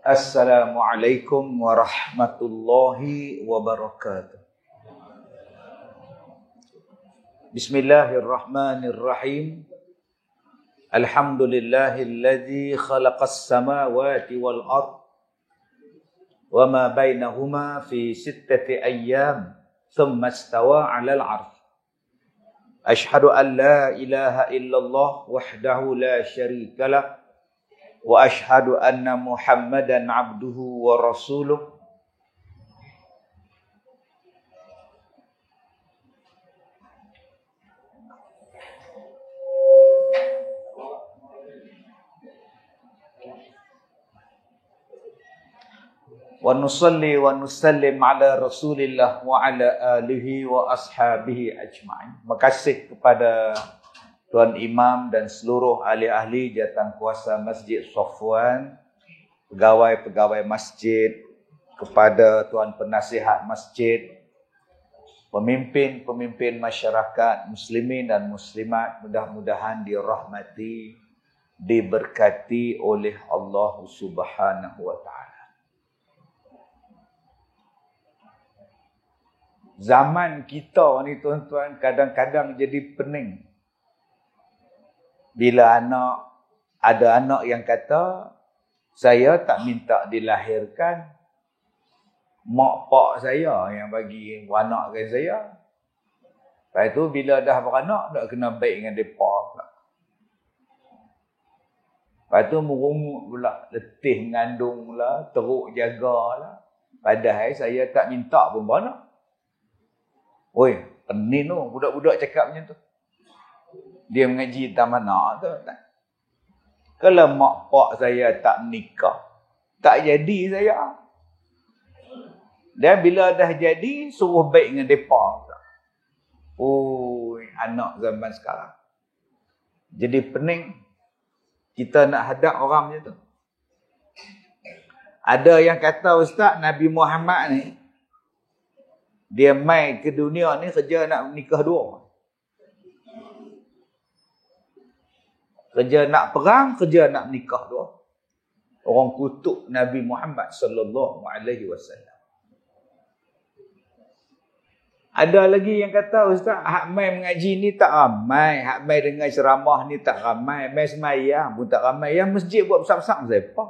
Assalamualaikum warahmatullahi wabarakatuh. Bismillahirrahmanirrahim. Alhamdulillahilladzi khalaqas samawati wal ard wa ma bainahuma fi sittati ayyam thumma istawa 'alal 'arsy. Ashhadu an la ilaha illallah wahdahu la syarika lah wa ashhadu anna Muhammadan abduhu wa rasuluh. Wa nusalli wa nusallim ala Rasulillah wa ala alihi wa ashabihi ajma'in. Makasih kepada Tuan Imam dan seluruh ahli-ahli jawatankuasa Masjid Safwan, pegawai-pegawai masjid, kepada Tuan Penasihat Masjid, pemimpin-pemimpin masyarakat muslimin dan muslimat, mudah-mudahan dirahmati, diberkati oleh Allah Subhanahu wa taala. Zaman kita ni tuan-tuan kadang-kadang jadi pening. Bila ada anak yang kata, saya tak minta dilahirkan, mak pak saya yang bagi anakkan saya. Lepas tu bila dah beranak, tak kena baik dengan mereka pula. Lepas tu merungut pula, letih mengandung pula, teruk jagalah. Padahal saya tak minta pun beranak. Oi, pening tu budak-budak cakap macam tu. Dia mengaji taman anak tu. Kalau mak pak saya tak menikah, tak jadi saya. Dan bila dah jadi, suruh baik dengan mereka. Oi, anak zaman sekarang. Jadi pening. Kita nak hadap orang macam tu. Ada yang kata, Ustaz, Nabi Muhammad ni, dia mai ke dunia ni kerja nak menikah dua. Kerja nak perang, kerja nak menikah dua. Orang kutuk Nabi Muhammad sallallahu alaihi wasallam. Ada lagi yang kata, Ustaz, hak mai mengaji ni tak ramai, hak mai dengar ceramah ni tak ramai, mai sembahyang pun tak ramai, yang masjid buat besar-besar siapa?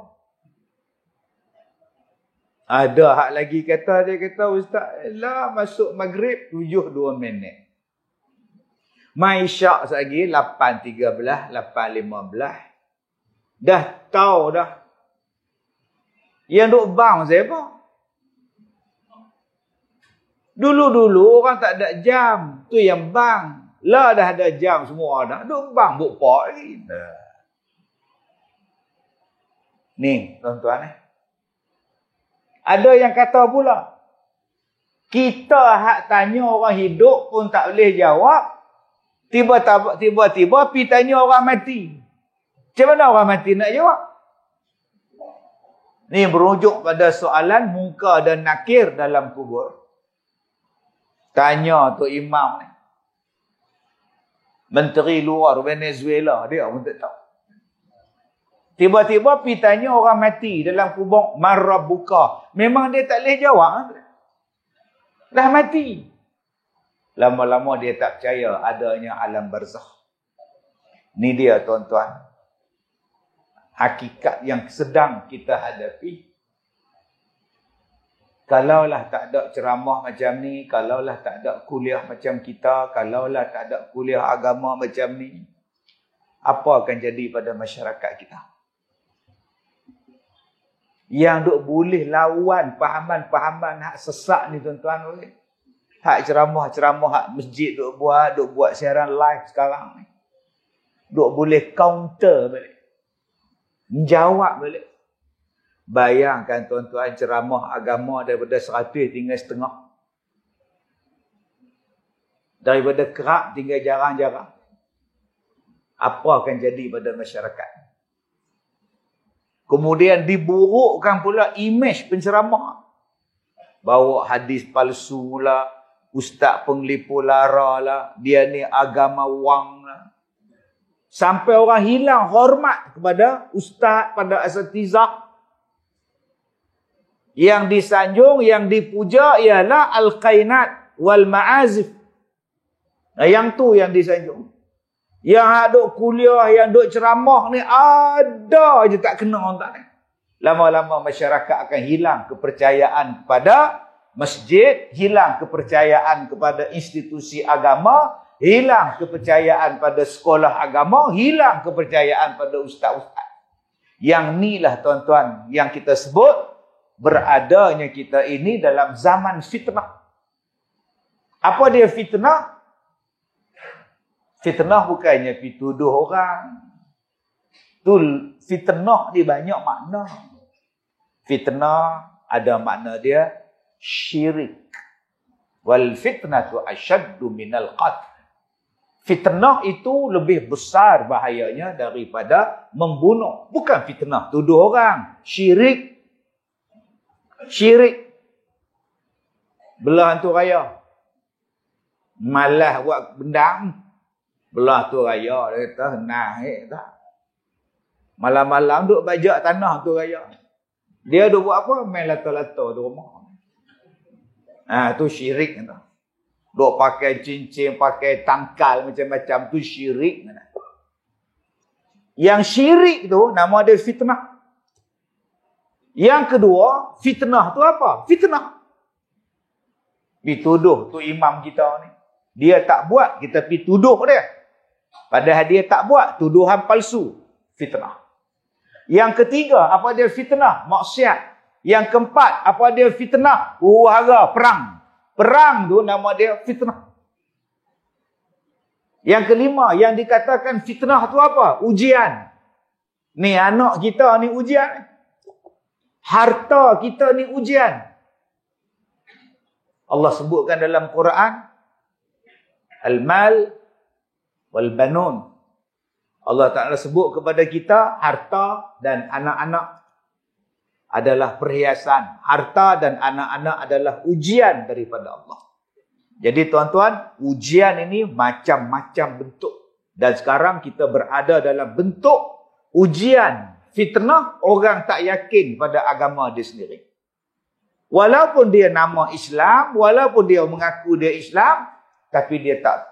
Ada hak lagi kata, dia kata, Ustaz, lah masuk maghrib 7:02. Mai syak lagi 8:13, 8:15. Dah tahu dah. Yang duk bang siapa? Dulu-dulu orang tak ada jam. Tu yang bang. Lah dah ada jam semua dah. Duk bang buk pak lagi. Ni, tuan-tuan Ada yang kata pula, kita hak tanya orang hidup pun tak boleh jawab. Tiba-tiba pergi tanya orang mati. Macam mana orang mati nak jawab? Ni berujuk pada soalan munkar dan nakir dalam kubur. Tanya tu imam ni. Menteri luar Venezuela, dia pun tak tahu. Tiba-tiba pergi tanya orang mati dalam kubur, marah buka. Memang dia tak boleh jawab. Dah mati. Lama-lama dia tak percaya adanya alam barzakh. Ni dia tuan-tuan. Hakikat yang sedang kita hadapi. Kalaulah tak ada ceramah macam ni, kalaulah tak ada kuliah macam kita, kalaulah tak ada kuliah agama macam ni, apa akan jadi pada masyarakat kita? Yang duk boleh lawan pahaman-pahaman hak sesat ni tuan-tuan boleh. Hak ceramah-ceramah hak masjid duk buat siaran live sekarang ni. Duk boleh counter balik. Menjawab balik. Bayangkan tuan-tuan ceramah agama daripada 100 tinggal setengah. Daripada kerap tinggal jarang-jarang. Apa akan jadi pada masyarakat? Kemudian diburukkan pula imej penceramah. Bawa hadis palsu lah, ustaz penglipu lara lah, dia ni agama wang lah. Sampai orang hilang hormat kepada ustaz, pada asatizah. Yang disanjung, yang dipuja ialah al-qainat wal ma'azif. Yang tu yang disanjung. Yang duk kuliah, yang duk ceramah ni ada je tak kena orang tak ni. Lama-lama masyarakat akan hilang kepercayaan kepada masjid, hilang kepercayaan kepada institusi agama, hilang kepercayaan pada sekolah agama, hilang kepercayaan pada ustaz-ustaz. Yang ni lah tuan-tuan yang kita sebut beradanya kita ini dalam zaman fitnah. Apa dia fitnah? Fitnah bukannya pergi tuduh orang. Fitnah ni banyak makna. Fitnah ada makna dia syirik. Wal fitnatu asyaddu minal qatl. Fitnah itu lebih besar bahayanya daripada membunuh. Bukan fitnah tuduh orang. Syirik. Syirik. Belah hantu raya. Malas buat bendang. Belah tu raya. Dia kata, naik tak. Malam-malam duk bajak tanah tu raya. Dia duk buat apa? Main lata-lata di rumah. Tu syirik. Duk pakai cincin, pakai tangkal macam-macam. Tu syirik. Yang syirik tu nama dia fitnah. Yang kedua, fitnah tu apa? Fitnah. Dituduh tu imam kita ni. Dia tak buat, kita pergi tuduh dia. Padahal dia tak buat, tuduhan palsu. Fitnah. Yang ketiga, apa dia fitnah? Maksiat. Yang keempat, apa dia fitnah? Huru-hara, perang. Perang tu nama dia fitnah. Yang kelima, yang dikatakan fitnah tu apa? Ujian. Ni anak kita ni ujian. Harta kita ni ujian. Allah sebutkan dalam Quran, al-mal wal-banun. Allah Ta'ala sebut kepada kita, harta dan anak-anak adalah perhiasan. Harta dan anak-anak adalah ujian daripada Allah. Jadi tuan-tuan, ujian ini macam-macam bentuk. Dan sekarang kita berada dalam bentuk ujian. Fitnah, orang tak yakin pada agama dia sendiri. Walaupun dia nama Islam, walaupun dia mengaku dia Islam, tapi dia tak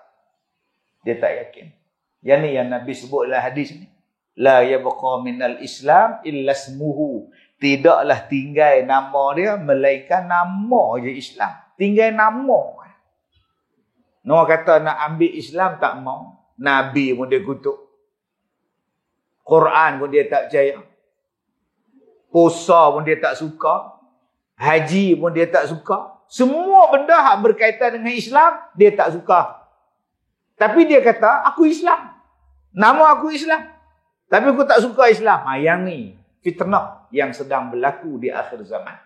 yakin. Yang ni yang Nabi sebut dalam hadis ni. La yabqa minal Islam illa ismuhu. Tidaklah tinggal nama dia, melainkan nama je Islam. Tinggal nama. Orang kata nak ambil Islam tak mau. Nabi pun dia kutuk. Quran pun dia tak percaya. Puasa pun dia tak suka. Haji pun dia tak suka. Semua benda yang berkaitan dengan Islam, dia tak suka. Tapi dia kata, aku Islam. Nama aku Islam. Tapi aku tak suka Islam. Yang ni, fitnah yang sedang berlaku di akhir zaman.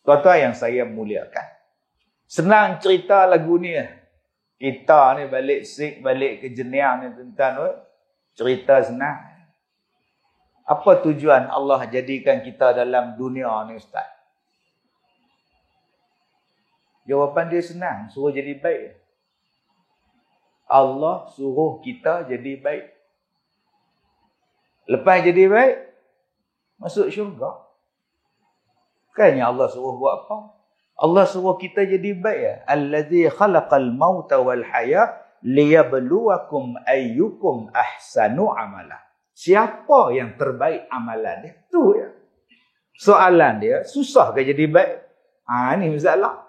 Tuan-tuan yang saya muliakan. Senang cerita lagu ni. Kita ni balik ke Jeniang ni tuan-tuan. Cerita senang. Apa tujuan Allah jadikan kita dalam dunia ni Ustaz? Jawapan dia senang. Suruh jadi baik. Allah suruh kita jadi baik. Lepas jadi baik, masuk syurga. Bukannya Allah suruh buat apa? Allah suruh kita jadi baik. Allazi khalaqal mauta wal haya liyabluwakum ayyukum ahsanu amala. Siapa yang terbaik amalan dia? Tu ya. Soalan dia, susah ke jadi baik? Ni masalah.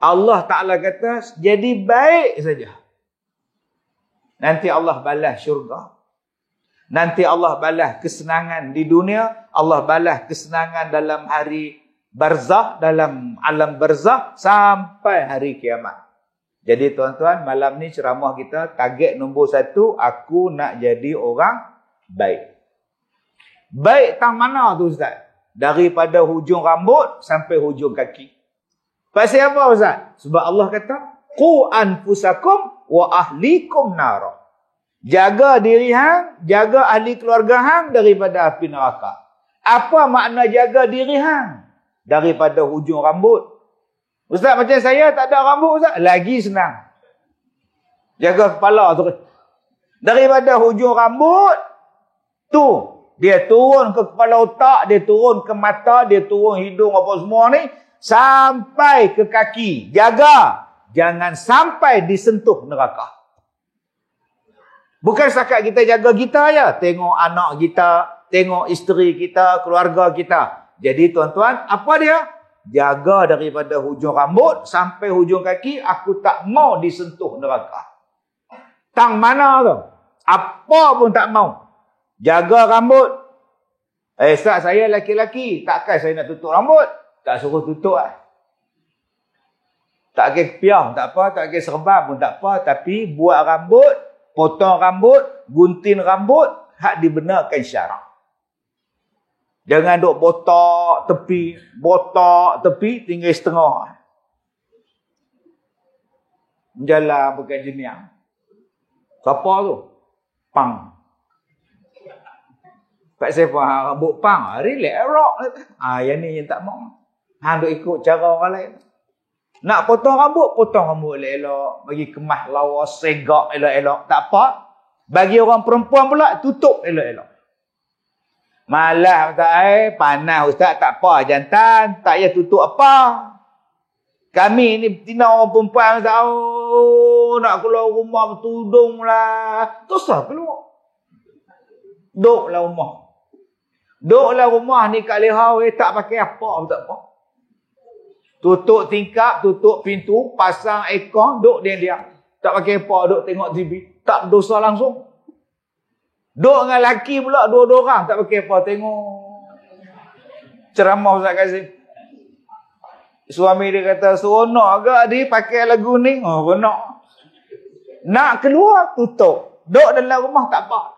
Allah Ta'ala kata, jadi baik saja. Nanti Allah balas syurga. Nanti Allah balas kesenangan di dunia. Allah balas kesenangan dalam hari barzah, dalam alam barzah, sampai hari kiamat. Jadi tuan-tuan, malam ni ceramah kita, target nombor 1, aku nak jadi orang baik. Baik tang mana tu Ustaz? Daripada hujung rambut sampai hujung kaki. Pasal apa Ustaz? Sebab Allah kata, qu anfusakum wa ahlikum nara. Jaga diri hang, jaga ahli keluarga hang daripada api neraka. Apa makna jaga diri hang? Daripada hujung rambut. Ustaz, macam saya tak ada rambut Ustaz. Lagi senang. Jaga kepala tu. Daripada hujung rambut, tu. Dia turun ke kepala otak, dia turun ke mata, dia turun hidung apa semua ni. Sampai ke kaki. Jaga. Jangan sampai disentuh neraka. Bukan setakat kita jaga kita ya. Tengok anak kita, tengok isteri kita, keluarga kita. Jadi tuan-tuan, apa dia? Jaga daripada hujung rambut sampai hujung kaki. Aku tak mau disentuh neraka. Tang mana tu? Apa pun tak mau. Jaga rambut. Ustaz, saya laki-laki. Takkan saya nak tutup rambut? Tak suruh tutup lah. Tak kira piah, tak apa. Tak kira serban pun tak apa. Tapi buat rambut, potong rambut, gunting rambut, hak dibenarkan syarak. Jangan duk botak tepi, tinggal setengah. Jalan bukan jenis. Siapa tu? Pang. Pak saya faham rambut pang. Relax, rock. Yang ni yang tak mau. Hang duk ikut cara orang lain. Nak potong rambut elok-elok. Bagi kemas lawa, segak elok-elok. Tak apa. Bagi orang perempuan pula, tutup elok-elok. Malah tak panas ustaz, tak apa. Jantan, tak payah tutup apa. Kami ni betina orang perempuan tahu nak keluar rumah bertudung lah. Tu sah keluar. Duduklah rumah ni kat lehau tak pakai apa pun tak apa. Tutup tingkap, tutup pintu, pasang aircon, duduk diam-diam. Tak pakai apa, duduk tengok TV. Tak berdosa langsung. Duduk dengan lelaki pula, dua-dua orang. Tak pakai apa, tengok ceramah Ustaz Kazim. Suami dia kata, seronok ke dia pakai lagu ni? Oh, seronok. Nak keluar, tutup. Duduk dalam rumah, tak apa.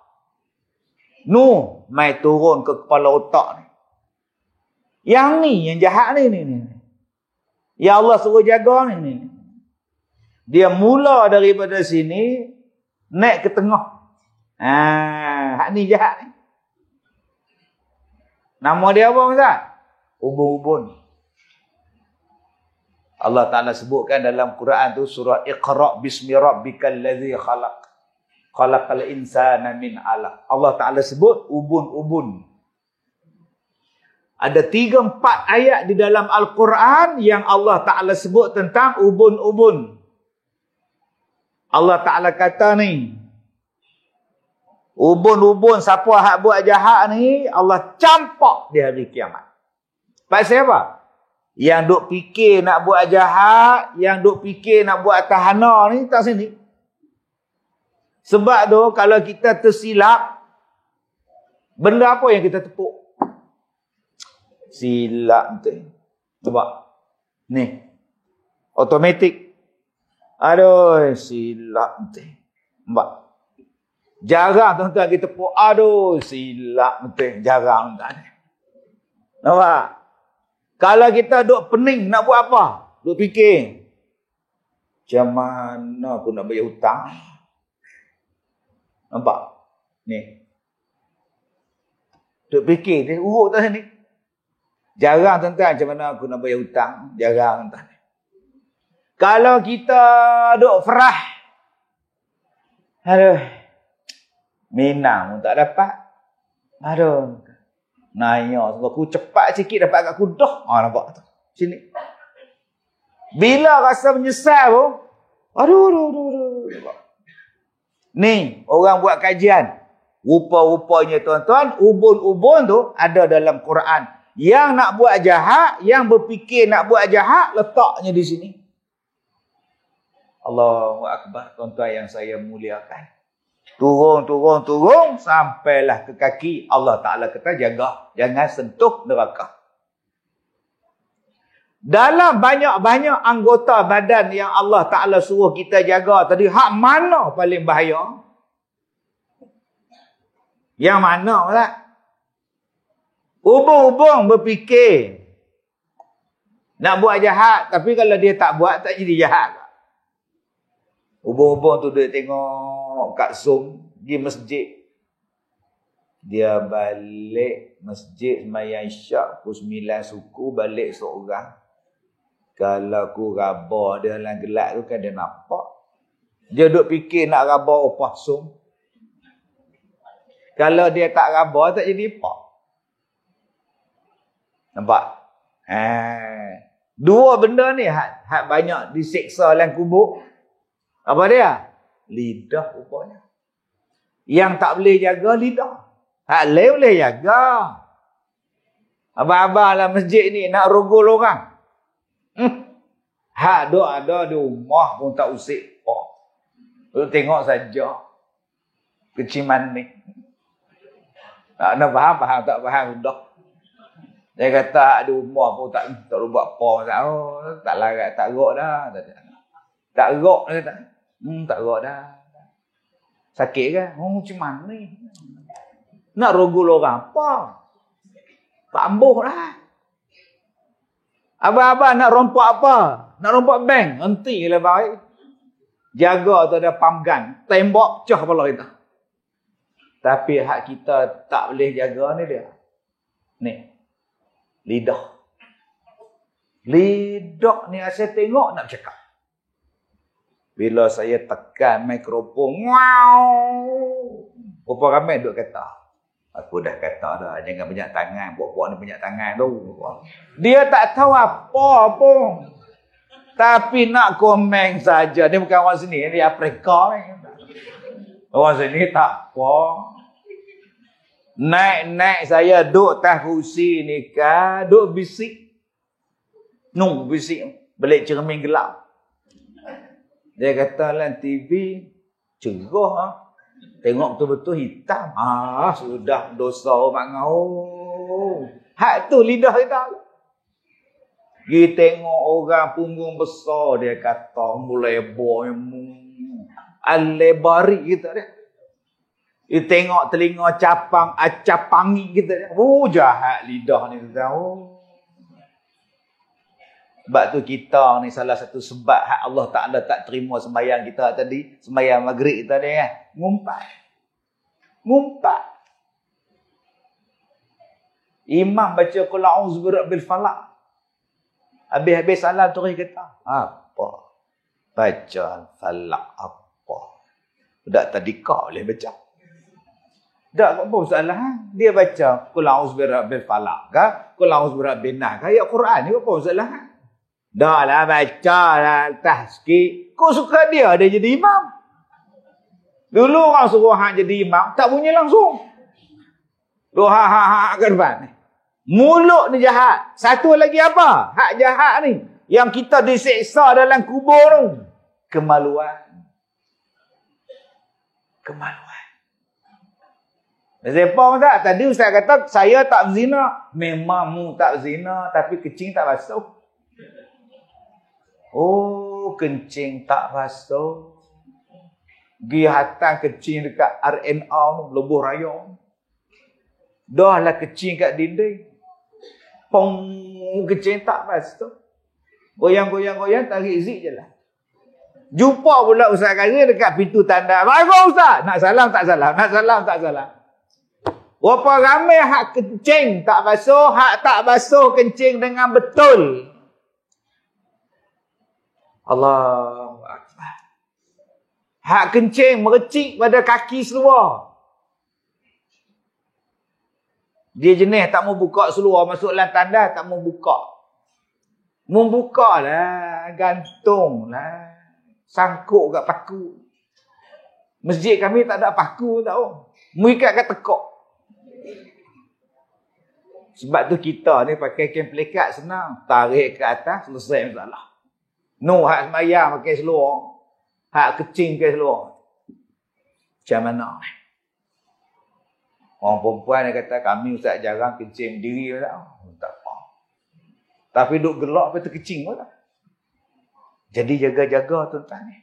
Mai turun ke kepala otak ni. Yang ni, yang jahat ni. Ya Allah suruh jaga ni. Dia mula daripada sini, naik ke tengah. Hak ni jahat ni. Nama dia apa Ustaz? Ubun-ubun. Allah Ta'ala sebutkan dalam Quran tu surah Iqra' bismi rabbikal ladzi khalaq. Khalaqal insana min 'alaq. Allah Ta'ala sebut ubun-ubun. Ada 3-4 ayat di dalam Al-Quran yang Allah Ta'ala sebut tentang ubun-ubun. Allah Ta'ala kata ni, ubun-ubun siapa hak buat jahat ni, Allah campak di hari kiamat. Pasal apa? Yang duk fikir nak buat jahat, yang duk fikir nak buat tahana ni, tak sini. Sebab tu, kalau kita tersilap, benda apa yang kita tepuk? Silap betul. Cuba. Ni. Automatik. Aduh, silap betul. Nampak? Jarang tuan-tuan kita tepuk. Aduh, silap betul. Jarang tuan. Nampak? Kalau kita duk pening nak buat apa? Duk fikir. Macam mana aku nak bayar hutang? Nampak? Ni. Duk fikir. Dia urut tak ni. Jarang tuan-tuan macam mana aku nak bayar hutang. Jarang tuan. Kalau kita duk ferah. Aduh. Minang pun tak dapat. Aduh. Naya. Aku cepat sikit dapat kat kudah. Nampak tu. Sini. Bila rasa menyesal pun. Aduh. Ni. Orang buat kajian. Rupa-rupanya tuan-tuan. Ubun-ubun tu ada dalam Quran. Yang nak buat jahat. Yang berfikir nak buat jahat. Letaknya di sini. Allahu Akbar. Tuan-tuan yang saya muliakan. Turun. Sampailah ke kaki. Allah Ta'ala kata jaga. Jangan sentuh neraka. Dalam banyak-banyak anggota badan yang Allah Ta'ala suruh kita jaga tadi, hak mana paling bahaya? Yang mana lah? Ubung-ubung berfikir nak buat jahat, tapi kalau dia tak buat, tak jadi jahat. Ubung-ubung tu dia tengok kat Zoom, pergi masjid. Dia balik masjid sembahyang isyak, pukul 9 suku, balik seorang. Kalau aku rabah dia dalam gelap tu kan dia nampak. Dia duk fikir nak rabah opah Zoom. Kalau dia tak raba, tak jadi apa. Nampak? Dua benda ni hak banyak disiksa dalam kubur. Apa dia? Lidah rupanya. Yang tak boleh jaga lidah. Hak lain boleh jaga. Abang-abang dalam masjid ni nak rogol orang. Hak duk ada di rumah pun tak usik. Duk tengok saja. Keciman ni. Nak faham, tak faham sudah. Dia kata di rumah pun tak buat apa. Tak larat, tak rok dah. Tak rok dia kata. Tak rok dah. Sakit kan? Macam mana ni? Nak rogol orang apa? Tak ambuh lah. Abang-abang nak rompak apa? Nak rompak bank? Hentilah baik. Jaga tu ada pump gun. Tembak, pecah kepala kita. Tapi hak kita tak boleh jaga ni dia. Ni. Lidah. Lidah ni saya tengok nak bercakap. Bila saya tekan mikrofon, wow. Berapa ramai duk kata. Aku dah kata dah, jangan banyak tangan. Buat-buat ni banyak tangan tu. Dia tak tahu apa pun. Tapi nak komen saja. Dia bukan orang sini, dia Afrika ni. Orang sini tak apa. Naik-naik saya duduk atas kursi ni kan, duduk bisik. Bisik. Balik cermin gelap. Dia kata dalam TV, cerah ha? Tengok betul-betul hitam. Sudah dosa orang ngau. Hak tu lidah kita. Dia tengok orang punggung besar, dia kata mulai al-lebari kita dia. Dia tengok telinga capang, acapangi kita dia. Jahat lidah ni kita. Sebab tu kita ni salah satu sebab hak Allah Ta'ala tak terima sembahyang kita tadi, sembahyang maghrib kita ni kan. Ngumpat. Imam baca qul a'udzu birabbil falaq. Habis-habis salam terus kata, apa? Baca al-falaq apa? Budak tadika boleh baca. Tak apa masalah. Dia baca qul a'udzu birabbil falaq ke, qul a'udzu birabbin nas ke, ayat Quran ni apa masalah? Dah lah baca lah tahqiq. Kau suka dia jadi imam. Dulu orang suruh hak jadi imam, tak bunyi langsung. Ha ke depan. Mulut ni jahat. Satu lagi apa? Hak jahat ni. Yang kita disiksa dalam kubur tu. Kemaluan. Siapa tak? Tadi Ustaz kata, saya tak berzina. Memang mu tak berzina, tapi kencing tak basuh. Kencing tak basuh. Pergi hantar kencing dekat RNA, Lebuh Raya. Dah lah kencing kat dinding. Kencing tak basuh. Goyang-goyang, tarik zik je lah. Jumpa pula Ustaz Kari dekat pintu tanda. Baik Ustaz. Nak salam tak salam. Berapa ramai hak kencing tak basuh, hak tak basuh kencing dengan betul. Allahu Akbar. Hak kencing merecik pada kaki seluar. Dia jenis tak mau buka seluar masuk dalam tanda, tak mau buka. Mau buka lah, gantung lah. Sangkuk kat paku. Masjid kami tak ada paku tau. Mu ikat kat tekak. Sebab tu kita ni pakai kain pelikat senang. Tarik ke atas, selesai masalah. Hak semayang pakai seluar. Hak kecing pakai seluar. Macam mana? Orang perempuan yang kata, kami Ustaz jarang kencing diri. Tak apa. Tapi duk gelak lepas tu kecing pun tak. Jadi jaga-jaga tuan-tuan ni.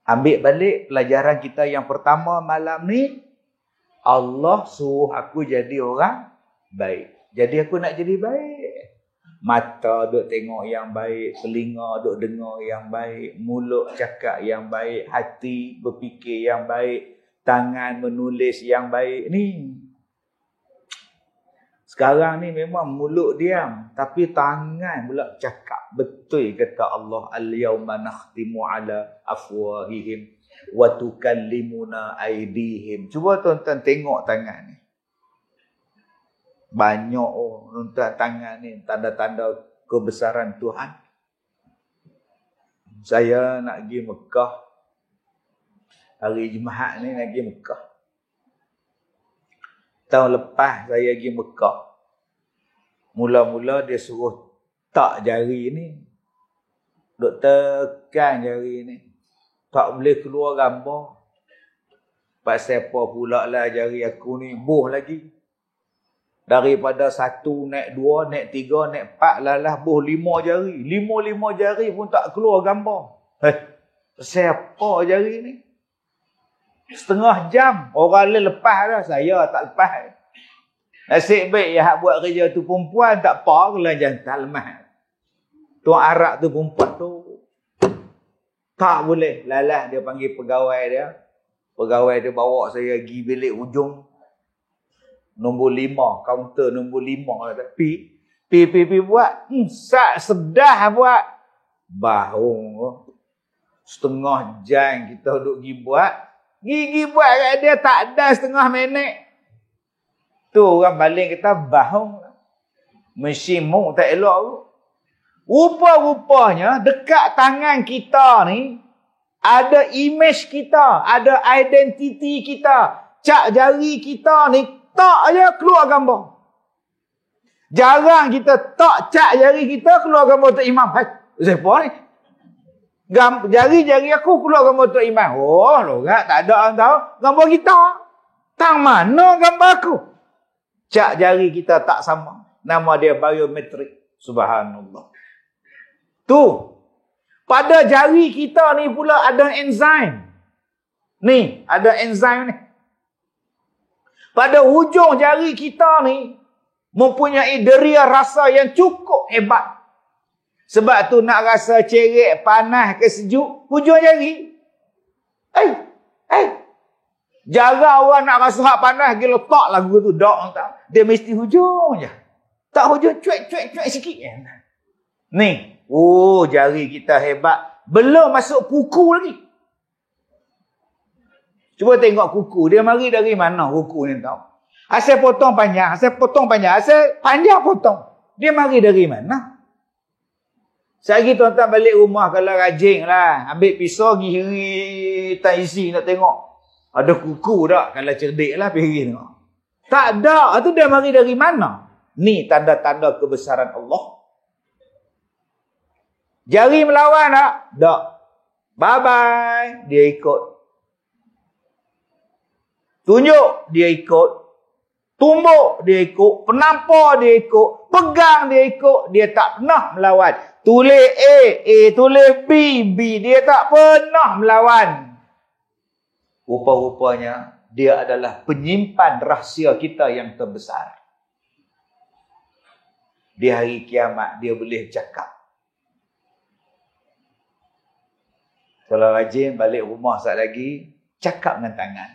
Ambil balik pelajaran kita yang pertama malam ni. Allah suruh aku jadi orang baik. Jadi aku nak jadi baik. Mata duk tengok yang baik, telinga duk dengar yang baik, mulut cakap yang baik, hati berfikir yang baik, tangan menulis yang baik. Ni sekarang ni memang mulut diam, tapi tangan pula cakap. Betul kata Allah, al-yawma nakhtimu ala afwahihim wa tukallimuna aydihim. Cuba tuan-tuan tengok tangan ni. Banyak tuan tangan ni tanda-tanda kebesaran Tuhan. Saya nak pergi Mekah. Hari Jumaat ni nak pergi Mekah. Tahun lepas saya pergi Mekah. Mula-mula dia suruh tak jari ni. Duk tekan jari ni. Tak boleh keluar gambar. Pasal apa pula lah jari aku ni. Boh lagi. Daripada 1 naik 2, naik 3, naik 4. Lalah boh 5 jari. 5 jari pun tak keluar gambar. Siapa jari ni? Setengah jam. Orang lain lepas dah. Saya tak lepas. Nasib baik yang buat kerja tu perempuan. Tak apa kalau jantan lemah. Tuan Arab tu perempuan tu. Tak boleh. Lalah dia panggil pegawai dia. Pegawai dia bawa saya pergi bilik ujung. Nombor 5. Kaunter nombor 5. Pi buat. Sedah buat. Bahung. Setengah jam kita duduk pergi buat. Gigi buat kat dia tak ada setengah minit. Tu orang baling kita bahung. Mesin mu tak elok tu. Rupa-rupanya dekat tangan kita ni ada image kita, ada identiti kita. Cak jari kita ni tak je keluar gambar. Jarang kita tak cak jari kita keluar gambar Tok Imam. Siapa ni? Jari-jari aku keluar gambar Tok Imam. Oh, lorak tak ada orang tahu gambar kita. Tang mana gambar aku? Cak jari kita tak sama. Nama dia biometrik. Subhanallah. Tu. Pada jari kita ni pula ada enzim. Ni, ada enzim ni. Pada hujung jari kita ni mempunyai deria rasa yang cukup hebat. Sebab tu nak rasa cerik, panas ke sejuk, hujung jari. Jarang orang nak rasa hak panas, dia letak lagu tu. Tak. Dia mesti hujung je. Tak hujung, cuek sikit. Ni. Oh, jari kita hebat. Belum masuk kuku lagi. Cuba tengok kuku. Dia mari dari mana kuku ni tahu. Asal potong panjang. Asal panjang potong. Dia mari dari mana? Sehari tuan-tuan balik rumah kalau rajin lah. Ambil pisau pergi hiri tak isi nak tengok. Ada kuku tak? Kalau cerdik lah pergi tengok. Tak ada. Itu dia mari dari mana? Ni tanda-tanda kebesaran Allah. Jari melawan tak? Tak. Bye-bye. Dia ikut. Tunjuk, dia ikut. Tumbuk, dia ikut. Penampar, dia ikut. Pegang, dia ikut. Dia tak pernah melawan. Tulis A, tulis B, dia tak pernah melawan. Rupa-rupanya, dia adalah penyimpan rahsia kita yang terbesar. Di hari kiamat, dia boleh cakap. Kalau rajin balik rumah saat lagi, cakap dengan tangan.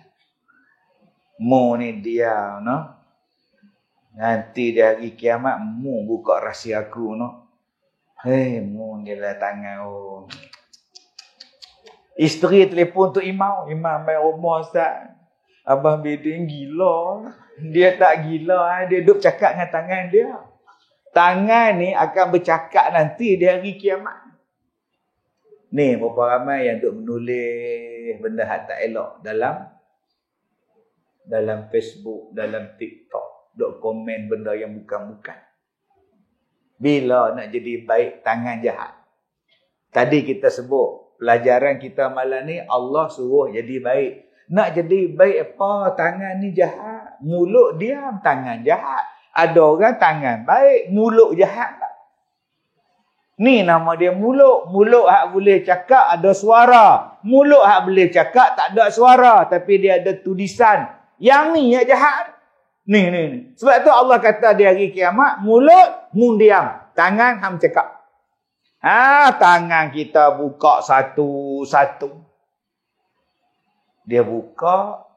Mu ni dia, no? Nanti di hari kiamat, mu buka rahsia aku, no? Mu ni lah tangan, oh. Isteri telefon tu Imam main rumah Ustaz. Abang Bidin gila. Dia tak gila, dia duduk cakap dengan tangan dia. Tangan ni akan bercakap nanti di hari kiamat. Ni, berapa ramai yang duk menulis benda yang tak elok dalam Facebook, dalam TikTok. Duk komen benda yang bukan-bukan. Bila nak jadi baik, tangan jahat. Tadi kita sebut, pelajaran kita malam ni, Allah suruh jadi baik. Nak jadi baik apa? Tangan ni jahat. Mulut diam, tangan jahat. Ada orang tangan baik, mulut jahat. Ni nama dia mulut. Mulut hak boleh cakap ada suara. Mulut hak boleh cakap tak ada suara. Tapi dia ada tulisan. Yang ni yang jahat. Ni. Sebab tu Allah kata di hari kiamat, mulut, mu diam. Tangan, ham cakap. Tangan kita buka satu-satu. Dia buka.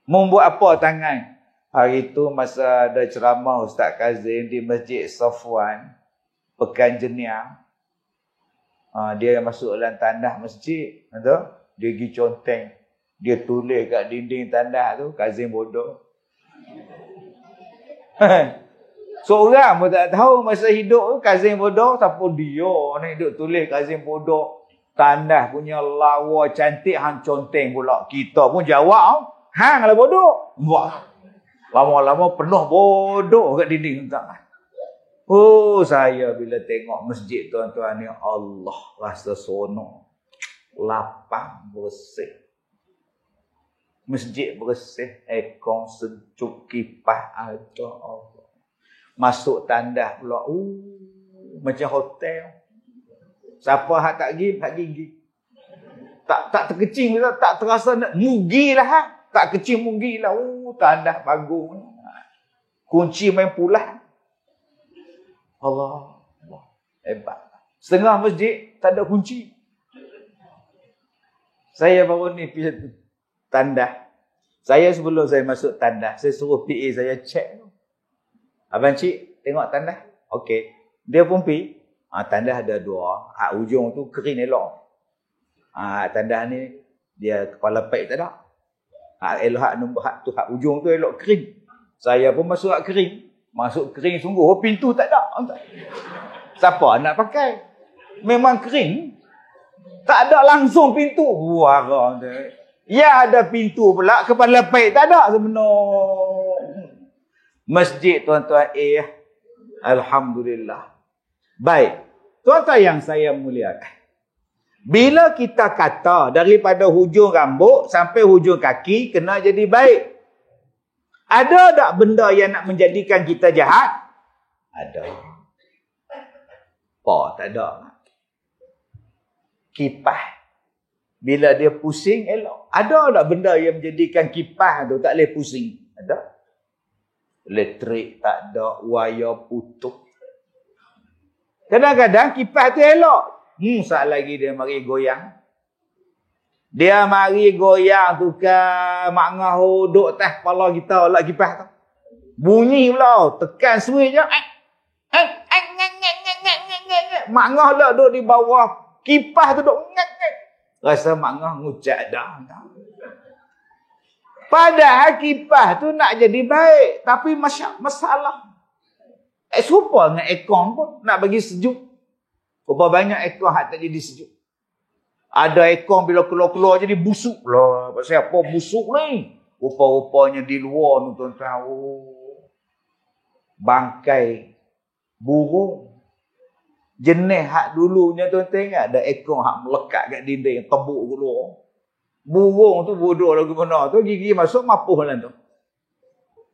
Membuat apa tangan? Hari tu masa ada ceramah Ustaz Kazim di Masjid Safwan. Pekan Jeniang. Dia masuk dalam tanah masjid. Dia pergi conteng. Dia tulis kat dinding tandas tu, Kazim bodoh. Seorang pun tak tahu masa hidup tu Kazim bodoh, siapa dia ni duk tulis Kazim bodoh. Tandas punya lawa cantik, hang conteng pula. Kita pun jawab, hang lah bodoh. Wah. Lama-lama penuh bodoh kat dinding tandas. Oh, saya bila tengok masjid tuan-tuan ni, Allah rasa seronok. Lapang, bersih. Masjid bersih, aircon sejuk, kipas ada Allah. Masuk tandas pula, macam hotel. Siapa hak tak pergi, tak gigi. Tak terkecing, tak terasa nak mugilah. Tak kecil mugilah. Tandas bagus. Kunci main pulang. Allah. Hebat. Setengah masjid tak ada kunci. Saya baru ni pergi tandas. Saya sebelum saya masuk tandas, saya suruh PA saya cek. Abang Cik, tengok tandas? Okey. Dia pun pergi. Tandas ada dua. Hak ujung tu kering elok. Tandas ni, dia kepala paik tak ada. Hak ujung tu elok kering. Saya pun masuk hak kering. Masuk kering sungguh. Pintu tak ada. Siapa nak pakai? Memang kering. Tak ada langsung pintu. Wah, ya ada pintu pula. Kepala paik tak ada sebenarnya. Masjid tuan-tuan Alhamdulillah. Baik. Tuan-tuan yang saya muliakan. Bila kita kata daripada hujung rambut sampai hujung kaki kena jadi baik. Ada tak benda yang nak menjadikan kita jahat? Ada. Tak ada. Kipas. Bila dia pusing, elok. Ada tak benda yang menjadikan kipas tu tak boleh pusing? Ada. Elektrik tak ada, wayar putus. Kadang-kadang kipas tu elok. Saat lagi dia mari goyang. Dia mari goyang tu ke mak ngah duduk atas kepala kita lah kipas tu. Bunyi pula, tekan switch je. Mak ngah lah duduk di bawah kipas tu duduk. Rasa mak ngah ngucap dah. Padahal kipas tu nak jadi baik, tapi masalah. Serupa dengan aircon pun nak bagi sejuk. Berapa banyak aircon hak tak jadi sejuk. Ada aircon bila keluar-keluar jadi busuk lah. Pasal apa busuk ni? Rupa-rupanya di luar ni tuan-tuan. Bangkai burung. Jenis hak dulunya tuan-tuan ingat ada aircon hak melekat kat dinding tebuk keluar. Burung tu bodoh lagi mana tu gigi masuk mapuh lah tu.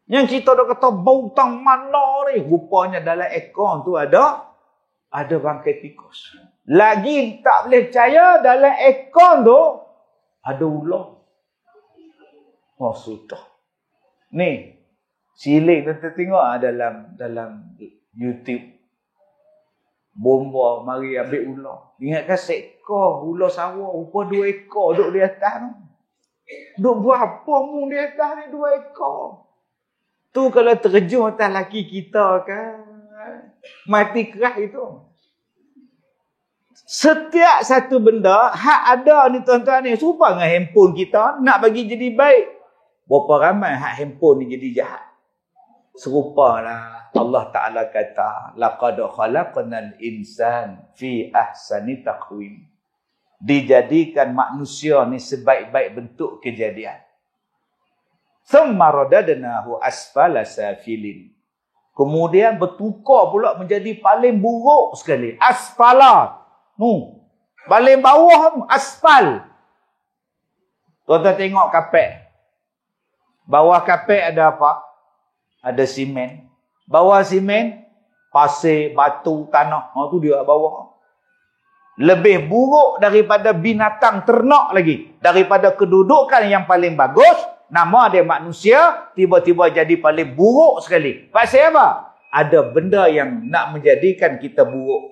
Yang kita dah kata bau tang mana ni? Rupanya dalam aircon tu ada bangkai tikus. Lagi tak boleh percaya dalam aircon tu ada ular. Oh sudah. Ni siling kita tengok dalam YouTube. Bomba mari ambil ular. Ingatkan seekor ular sawah rupa 2 ekor duduk di atas tu. Duk buat apa mu di atas ni 2 ekor? Tu kalau terjun atas laki kita kan mati keras itu. Setiap satu benda hak ada ni tuan-tuan ni serupa dengan handphone kita nak bagi jadi baik. Berapa ramai hak handphone ni jadi jahat. Serupalah Allah Ta'ala kata laqad khalaqnal insan fi ahsani taqwim. Dijadikan manusia ni sebaik-baik bentuk kejadian. Thumma radadnahu asfala safilin. Kemudian bertukar pula menjadi paling buruk sekali. Asfala. Paling bawah asfal. Tuan-tuan tengok kapek. Bawah kapek ada apa? Ada simen. Bawah simen, pasir, batu, tanah. Tu dia bawah. Lebih buruk daripada binatang ternak lagi. Daripada kedudukan yang paling bagus, nama dia manusia, tiba-tiba jadi paling buruk sekali. Pasal apa? Ada benda yang nak menjadikan kita buruk.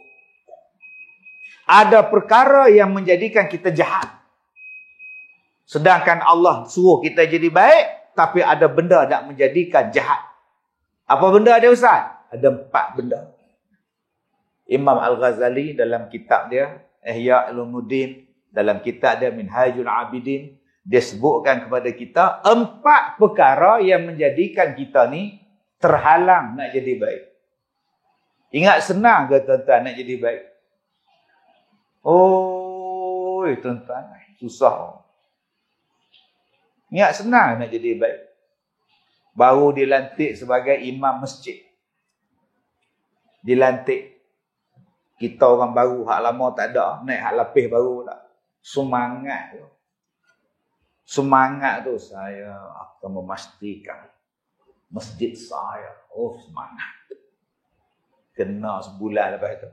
Ada perkara yang menjadikan kita jahat. Sedangkan Allah suruh kita jadi baik, tapi ada benda nak menjadikan jahat. Apa benda dia Ustaz? Ada 4 benda. Imam Al-Ghazali dalam kitab dia, Ihya Ulumuddin, Dalam kitab dia Minhajul Abidin, dia sebutkan kepada kita 4 perkara yang menjadikan kita ni terhalang nak jadi baik. Ingat senang ke tuan-tuan nak jadi baik? Oh, tuan-tuan, susah. Ingat senang nak jadi baik. Baru dilantik sebagai imam masjid. Dilantik. Kita orang baru, hak lama tak ada. Naik hak lapis baru tak. Semangat tu. Semangat tu saya akan memastikan masjid saya. Oh, semangat. Kena sebulan lepas tu.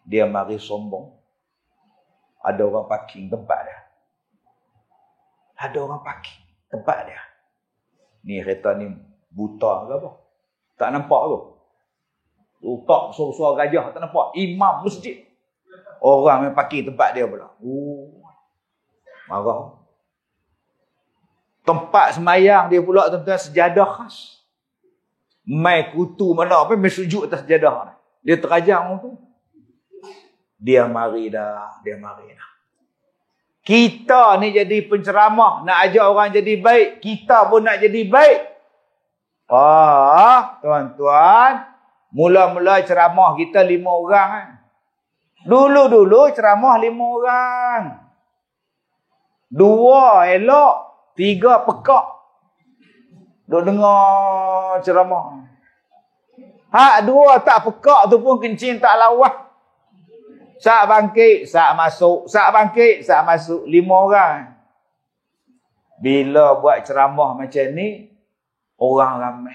Dia mari sombong. Ada orang parking tempat dia. Ada orang parking tempat dia. Ni kereta ni buta ke apa? Tak nampak tu. Utak suara gajah tak nampak. Imam masjid. Orang main parking tempat dia pula. Marah. Tempat semayang dia pula tuan-tuan sejadah khas. Mai kutu mana apa mai sujud atas sejadah. Dia terajang tu. Dia mari dah. Kita ni jadi penceramah, nak ajak orang jadi baik, kita pun nak jadi baik. Tuan-tuan, mula-mula ceramah kita 5 orang kan. Dulu-dulu ceramah 5 orang. 2 elok, 3 pekak. Duk dengar ceramah. Hak 2 tak pekak tu pun kencing tak lawas. Sak bangkit, sak masuk. Sak bangkit, sak masuk. 5 orang. Bila buat ceramah macam ni, orang ramai.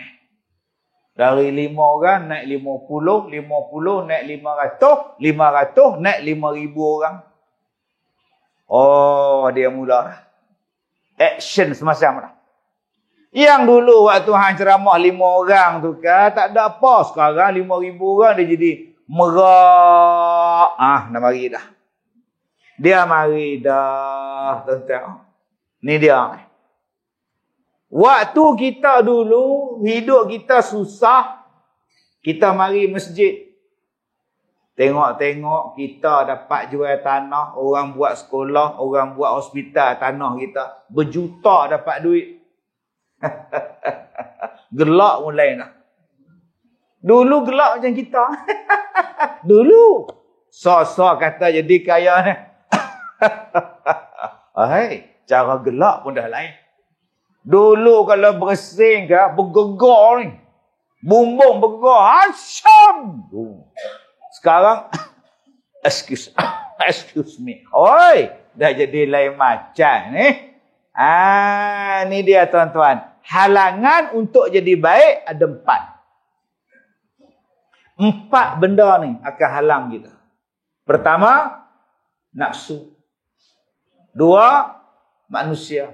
Dari 5 orang naik 50, 50 naik 500, 500 naik 5,000 orang. Oh, dia mula dah. Action semacam dah. Yang dulu waktu hang ceramah 5 orang tu kan, tak ada apa. Sekarang 5,000 orang dia jadi merak. Nak mari dah. Dia mari dah, tuan-tuan. Ni dia. Waktu kita dulu, hidup kita susah, kita mari masjid. Tengok-tengok kita dapat jual tanah, orang buat sekolah, orang buat hospital tanah kita. Berjuta dapat duit. Gelak mulai dah. Dulu gelak macam kita. Dulu. So kata jadi kaya ni. Cara gelak pun dah lain. Dulu kalau bersin ke, bergegar ni. Bumbung bergegar. Asyam. Sekarang, excuse me. Oi, dah jadi lain macam ni. Ni dia tuan-tuan. Halangan untuk jadi baik ada 4. 4 benda ni akan halang kita. Pertama, nafsu. 2, manusia.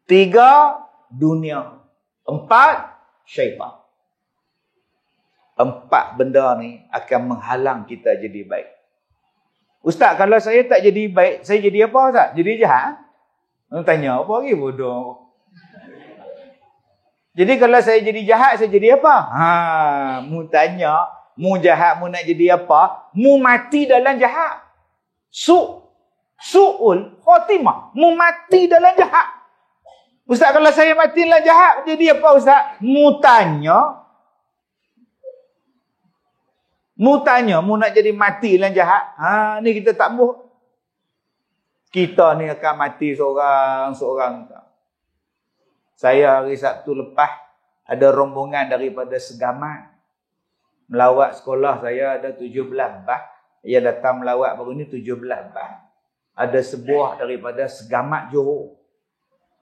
3, dunia. 4, syaitan. 4 benda ni akan menghalang kita jadi baik. Ustaz, kalau saya tak jadi baik, saya jadi apa Ustaz? Jadi jahat? Tanya apa lagi bodoh. Jadi kalau saya jadi jahat, saya jadi apa? Mu tanya, mu jahat, mu nak jadi apa? Mu mati dalam jahat. Su'ul khotimah. Mu mati dalam jahat. Ustaz, kalau saya mati dalam jahat, jadi apa Ustaz? Mu tanya, mu nak jadi mati dalam jahat. Ni kita tak mahu. Kita ni akan mati seorang-seorang. Saya hari Sabtu lepas ada rombongan daripada Segamat melawat sekolah saya, ada 17 bah. Yang datang melawat baru ni 17 bah. Ada sebuah daripada Segamat Johor.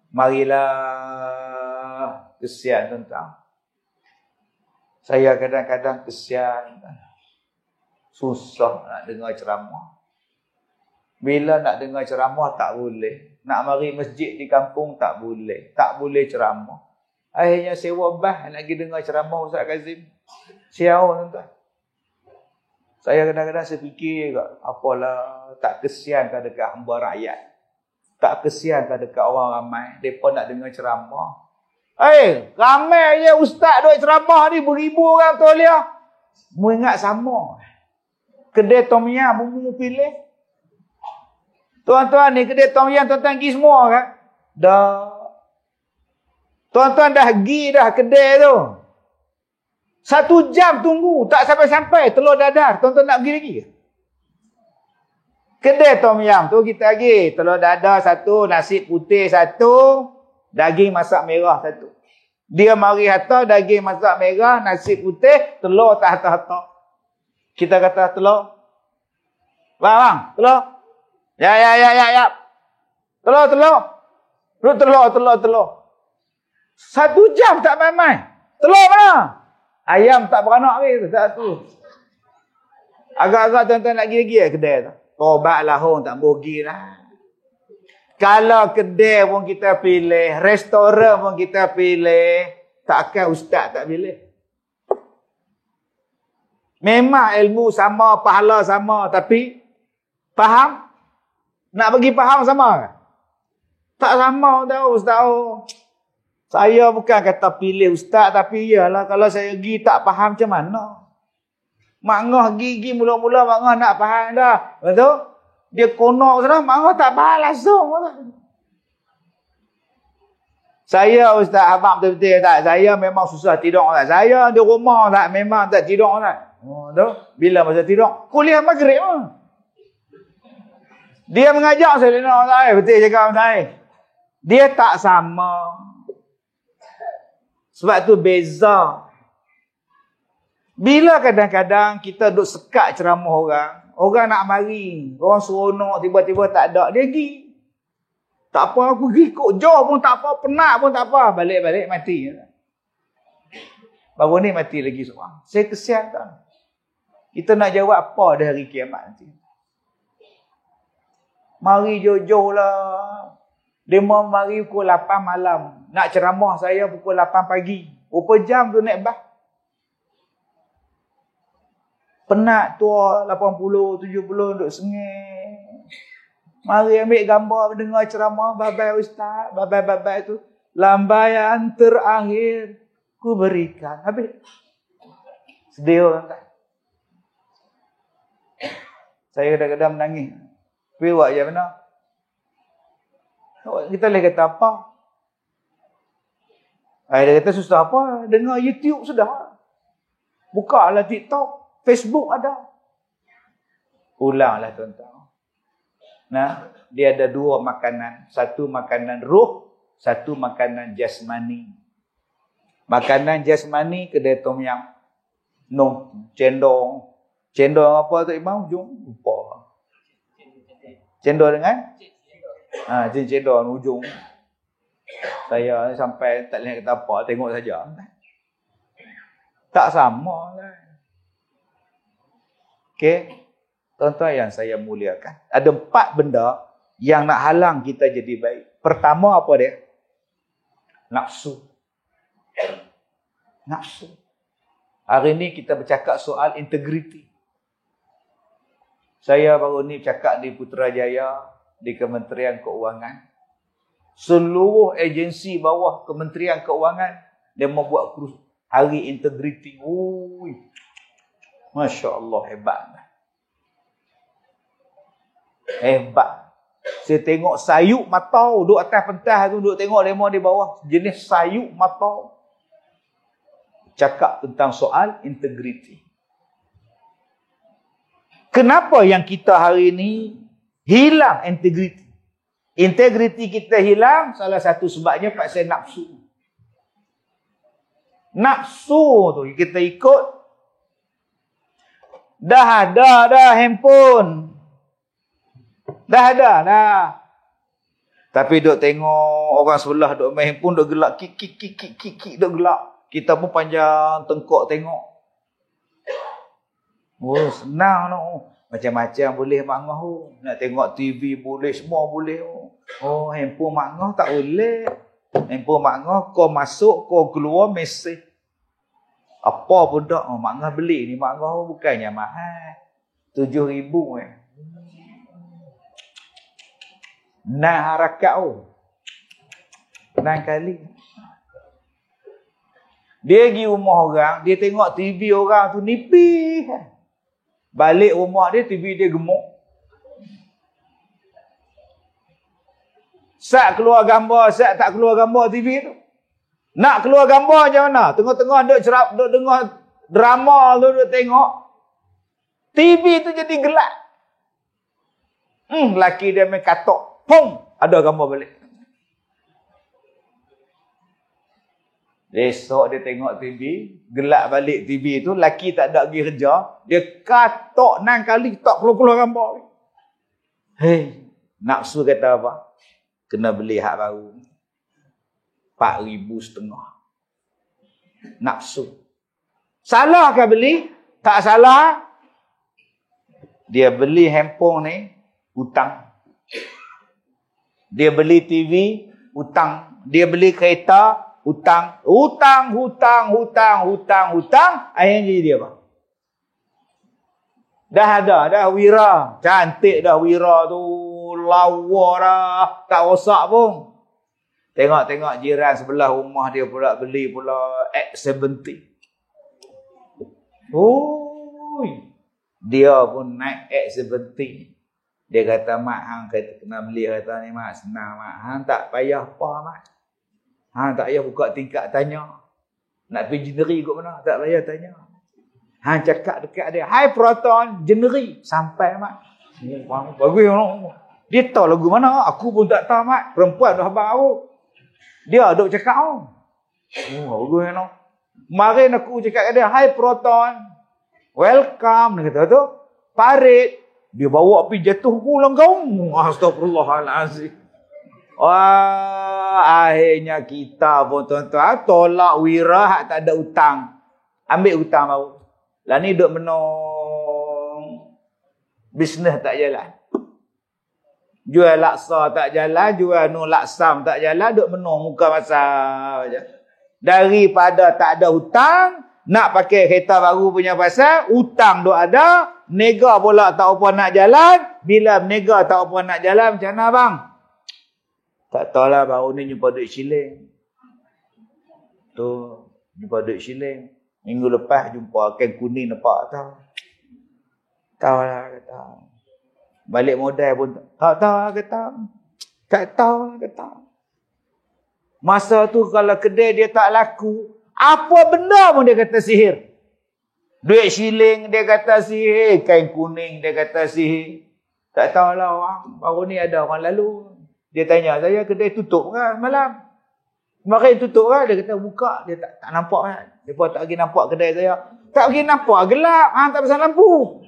Marilah, kesian tuan-tuan. Saya kadang-kadang kesian. Susah nak dengar ceramah. Bila nak dengar ceramah tak boleh. Nak mari masjid di kampung tak boleh. Tak boleh ceramah. Akhirnya sewa bah nak pergi dengar ceramah Ustaz Kazim. Siau tuan-tuan. Saya kadang-kadang saya fikir juga, apalah, tak kesian kan dekat hamba rakyat. Tak kesian kan dekat orang ramai. Mereka nak dengar ceramah. Ramai je ustaz duk ceramah ni, beribu orang tauliah. Mu ingat sama. Kedai Tom Yam mu pilih. Tuan-tuan ni kedai tom yam tuan-tuan pergi semua kan? Dah. Tuan-tuan dah pergi dah kedai tu. 1 jam tunggu. Tak sampai-sampai telur dadar. Tuan-tuan nak pergi lagi ke? Kedai tom yam tu kita pergi. Telur dadar 1, nasi putih 1, daging masak merah 1. Dia mari hantar daging masak merah, nasi putih, telur tak hantar-hantar. Kita kata telur. Bang, telur. Ya. Telur. 1 jam tak main-main. Telur mana? Ayam tak beranak lagi tu. Tak tu. Agak-agak tuan-tuan nak pergi lagi kedai tu. Tobatlah hong tak bogi lah. Kalau kedai pun kita pilih, restoran pun kita pilih, takkan ustaz tak pilih. Memang ilmu sama, pahala sama, tapi faham? Nak bagi faham sama ke? Tak sama tahu ustaz. Saya bukan kata pilih ustaz, tapi iyalah kalau saya pergi tak faham macam mana. Mak ngah gigi mula-mula mak ngah nak faham dah. Betul? Dia konok sana, mak ngah tak faham langsung. Saya ustaz abang betul-betul tak. Saya memang susah tidur tak. Saya di rumah tak memang tak tidur tak. Oh, tu bila masa tidur? Kuliah maghrib ah. Dia mengajak saya nak saya betul cakap saya. Dia tak sama. Sebab tu beza. Bila kadang-kadang kita duk sekat ceramah orang nak mari, orang seronok tiba-tiba tak ada, dia pergi. Tak apa, aku pergi ikut jauh pun tak apa, penat pun tak apa, balik-balik mati. Baru ni mati lagi seorang. Saya kesian tak? Kita nak jawab apa di hari kiamat nanti? Mari jauh-jauh lah. Dia mau mari pukul 8 malam. Nak ceramah saya pukul 8 pagi. Berapa jam tu naik bas? Penat tua 80, 70 duduk sengih. Mari ambil gambar dengar ceramah babai ustaz, babai-babai tu. Lambaian terakhir ku berikan. Habis. Sedih orang tak? Saya kadang-kadang menangis. Tapi buat je benar. Kita boleh kata apa? Dia kata susah apa? Dengar YouTube sudah. Buka lah TikTok. Facebook ada. Ulanglah tuan-tuan. Nah, dia ada 2 makanan. Satu makanan roh. Satu makanan jasmani. Makanan jasmani kedai tom yam. No, cendol. Cendol apa tu Imam? Jom lupa. Cendol dengan? Cendol ujung. Saya sampai tak boleh kata apa, tengok saja. Tak sama lah. Okey. Tuan-tuan yang saya muliakan. Ada 4 benda yang nak halang kita jadi baik. Pertama apa dia? Nafsu. Nafsu. Hari ini kita bercakap soal integriti. Saya baru ni cakap di Putrajaya, di Kementerian Keuangan. Seluruh agensi bawah Kementerian Keuangan, dia membuat hari integriti. Masya Allah, hebat. Hebat. Saya tengok sayuk matau, duduk atas pentas tu, duduk tengok demo di bawah. Jenis sayuk matau. Cakap tentang soal integriti. Kenapa yang kita hari ini hilang integriti? Integriti kita hilang, salah satu sebabnya pasal nafsu. Nafsu tu kita ikut. Dah ada dah handphone. Dah ada dah. Tapi duk tengok orang sebelah duk main handphone, duk gelak kik duk gelak. Kita pun panjang tengkok tengok. Oh, senang no. Macam-macam boleh mak ngah. Nak tengok TV boleh, semua boleh. Oh, handphone mak ngah tak boleh. Handphone mak ngah kau masuk, kau keluar mesej. Apa pun tak. Oh, mak ngah beli ni, mak ngah bukannya mahal. 7,000 Nah harakat Nang kali. Dia pergi rumah orang, dia tengok TV orang tu nipis. Balik rumah dia, TV dia gemuk. Sat keluar gambar, sat tak keluar gambar TV tu. Nak keluar gambar macam mana? Tengah-tengah duk dengar drama tu, duk tengok. TV tu jadi gelap. Laki dia main katok. Pung! Ada gambar balik. Besok dia tengok TV, gelap balik TV tu, laki tak ada pergi kerja, dia katok 6 kali, tak keluar-keluar gambar. Hei, nafsu kata apa? Kena beli hak baru. 4,500. Nafsu. Salah ke beli? Tak salah. Dia beli handphone ni, hutang. Dia beli TV, hutang. Dia beli kereta, hutang. Akhirnya jadi dia apa? Dah wira. Cantik dah wira tu. Lawa dah. Tak rosak pun. Tengok jiran sebelah rumah dia pula beli pula X70. Dia pun naik X70. Dia kata, mak, hang kena beli kereta ni, mak. Senang, mak. Hang tak payah apa, mak. Hang tak payah buka tingkap tanya. Nak pergi jeneri kot mana? Tak payah tanya. Hang cakap dekat dia, hai Proton, jeneri. Sampai, mak. Bagus, mak. Dia tahu lagu mana? Aku pun tak tahu, mak. Perempuan dah baru. Dia duk cakap, bagus, mak. Kemarin aku cakap kat dia, hai Proton, welcome. Dia kata tu, parit. Dia bawa pergi jatuh pulang kau. Astagfirullahalazim. Wah, akhirnya kita pun tuan-tuan tolak wira hak tak ada hutang. Ambil hutang baru. Lah ni duk menong. Bisnes tak jalan. Jual laksa tak jalan, jual laksam tak jalan, duk menong muka pasar aja. Daripada tak ada hutang, nak pakai kereta baru punya pasal, hutang duk ada, nega pula tak apa nak jalan. Bila nega tak apa nak jalan, macam mana bang? Tak tahulah, baru ni jumpa duit shilling. Tu, jumpa duit shilling. Minggu lepas jumpa ikan kuning nampak tahu. Tahulah kata. Balik modal pun tak tahu kata. Tak tahu kata. Masa tu kalau kedai dia tak laku, apa benda pun dia kata sihir. Duit shilling dia kata sihir, kain kuning dia kata sihir. Tak tahulah orang. Baru ni ada orang lalu. Dia tanya saya, kedai tutup kan malam? Kemarin tutup kan? Dia kata buka. Dia tak nampak kan? Dia pun tak pergi nampak kedai saya. Tak pergi nampak, gelap. Tak pasang lampu.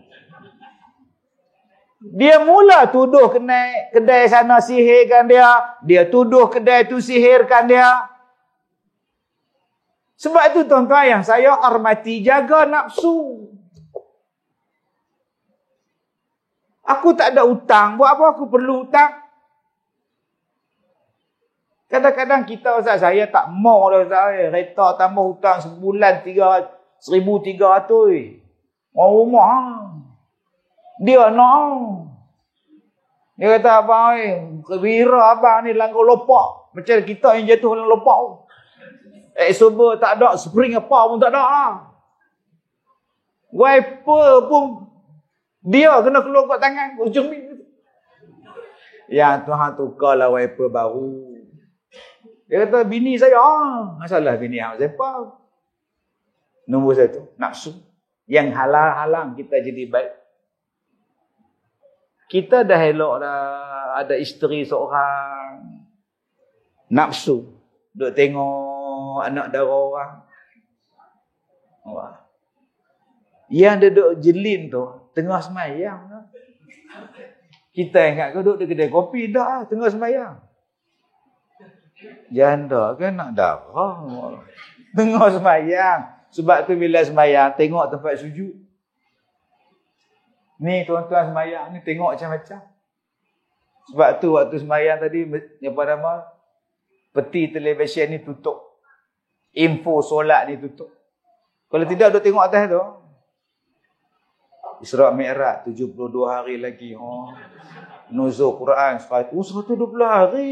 Dia mula tuduh kedai sana sihirkan dia. Dia tuduh kedai tu sihirkan dia. Sebab itu tuan-tuan yang saya hormati, jaga nafsu. Aku tak ada hutang. Buat apa aku perlu hutang? Kadang-kadang kita, Ustaz, saya tak mau dah, Ustaz. Kereta tambah hutang sebulan 1,300. Orang rumah. Dia nak. Dia kata, abang, kewira abang ni langgar lopak. Macam kita yang jatuh dalam lopak. Exober tak ada, spring apa pun tak ada lah. Wiper pun dia kena keluar kat tangan. Ujung ni. Yang Tuhan tukarlah wiper baru. Dia kata, bini saya, masalah bini yang siapa? Nombor 1, nafsu. Yang halang kita jadi baik. Kita dah elok dah ada isteri seorang. Nafsu. Duk tengok anak dara orang. Wah. Yang dia duduk jelin tu, tengah semayang. Kita ingat kau duduk di kedai kopi, dah tengah semayang. Janda kan nak darah. Tengah semayang. Sebab tu bila semayang, tengok tempat sujud. Ni tuan-tuan semayang ni tengok macam-macam. Sebab tu waktu semayang tadi, apa nama, peti televisyen ni tutup. Info solat ni tutup. Kalau tidak, duk tengok atas tu. Isra' Mi'raj 72 hari lagi. Nuzul Quran 120 hari.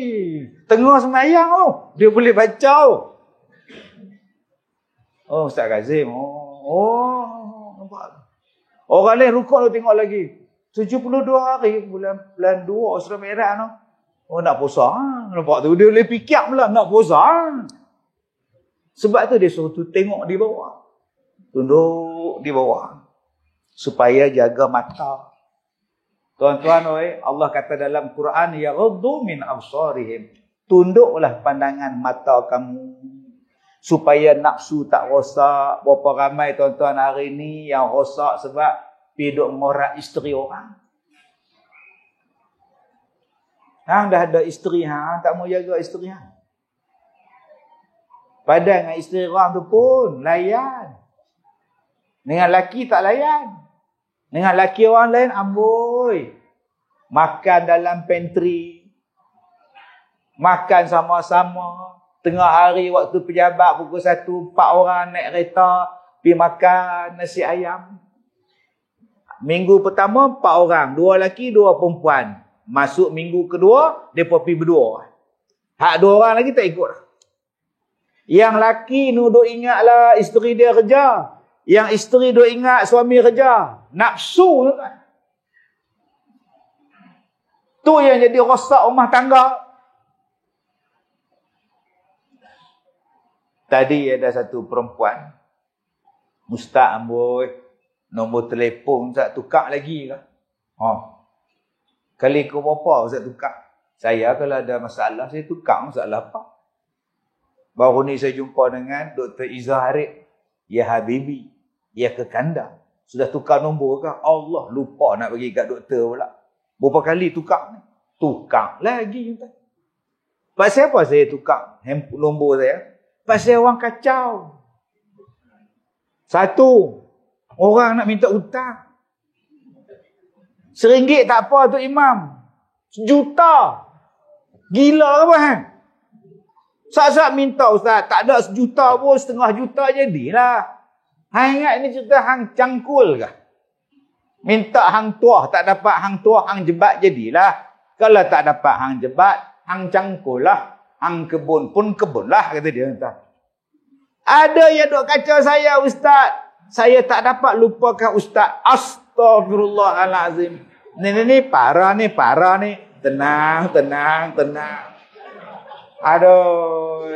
Tengah semayang dia boleh baca. Ustaz Kazim. Nampak. Orang lain rukuk tu tengok lagi. 72 hari bulan 2 Isra' Mi'raj tu. Oh nak puasa. Nampak tu dia boleh fikir pula nak puasa. Sebab tu dia suruh tu tengok di bawah. Tunduk di bawah. Supaya jaga mata. Tuan-tuan, Allah kata dalam Quran, yaghuddu min absarihim. Tunduklah pandangan mata kamu. Supaya nafsu tak rosak. Berapa ramai tuan-tuan hari ni yang rosak sebab pergi duk ngorak isteri orang. Hang dah ada isteri, hang tak mau jaga isteri hang. Padahal dengan isteri orang tu pun layan. Dengan laki tak layan. Dengan laki orang lain, amboi. Makan dalam pantry. Makan sama-sama. Tengah hari waktu pejabat pukul 1, 4 orang naik kereta pergi makan nasi ayam. Minggu pertama 4 orang, 2 lelaki, 2 perempuan. Masuk minggu kedua, mereka pergi berdua. Hak 2 orang lagi tak ikut. Yang laki ni duk ingatlah isteri dia kerja. Yang isteri duk ingat suami kerja. Nafsu tu kan. Tu yang jadi rosak rumah tangga. Tadi ada satu perempuan. Ustaz amboi. Nombor telefon Ustaz tukar lagi ke? Kali ke berapa Ustaz tukar? Saya kalau ada masalah, saya tukar. Masalah apa? Baru ni saya jumpa dengan Dr. Izzah Harib. Ya Habibi. Ya Kekanda. Sudah tukar nombor ke? Allah lupa nak bagi kat doktor pula. Berapa kali tukar ni? Tukar lagi. Pasal apa saya tukar nombor saya? Pasal orang kacau. Satu, orang nak minta hutang. RM1 tak apa tu Imam. RM1 gila ke apa kan? Saat-saat minta Ustaz, tak ada RM1 pun, RM500,000 jadilah. Hang ingat ni cerita hang cangkul ke? Minta hang tuah, tak dapat hang tuah, hang jebat jadilah. Kalau tak dapat hang jebat, hang cangkul lah. Hang kebun pun kebun lah, kata dia. Ada yang duk kacau saya Ustaz. Saya tak dapat lupakan Ustaz. Astaghfirullahalazim. Ni parah ni. Tenang. Aduh,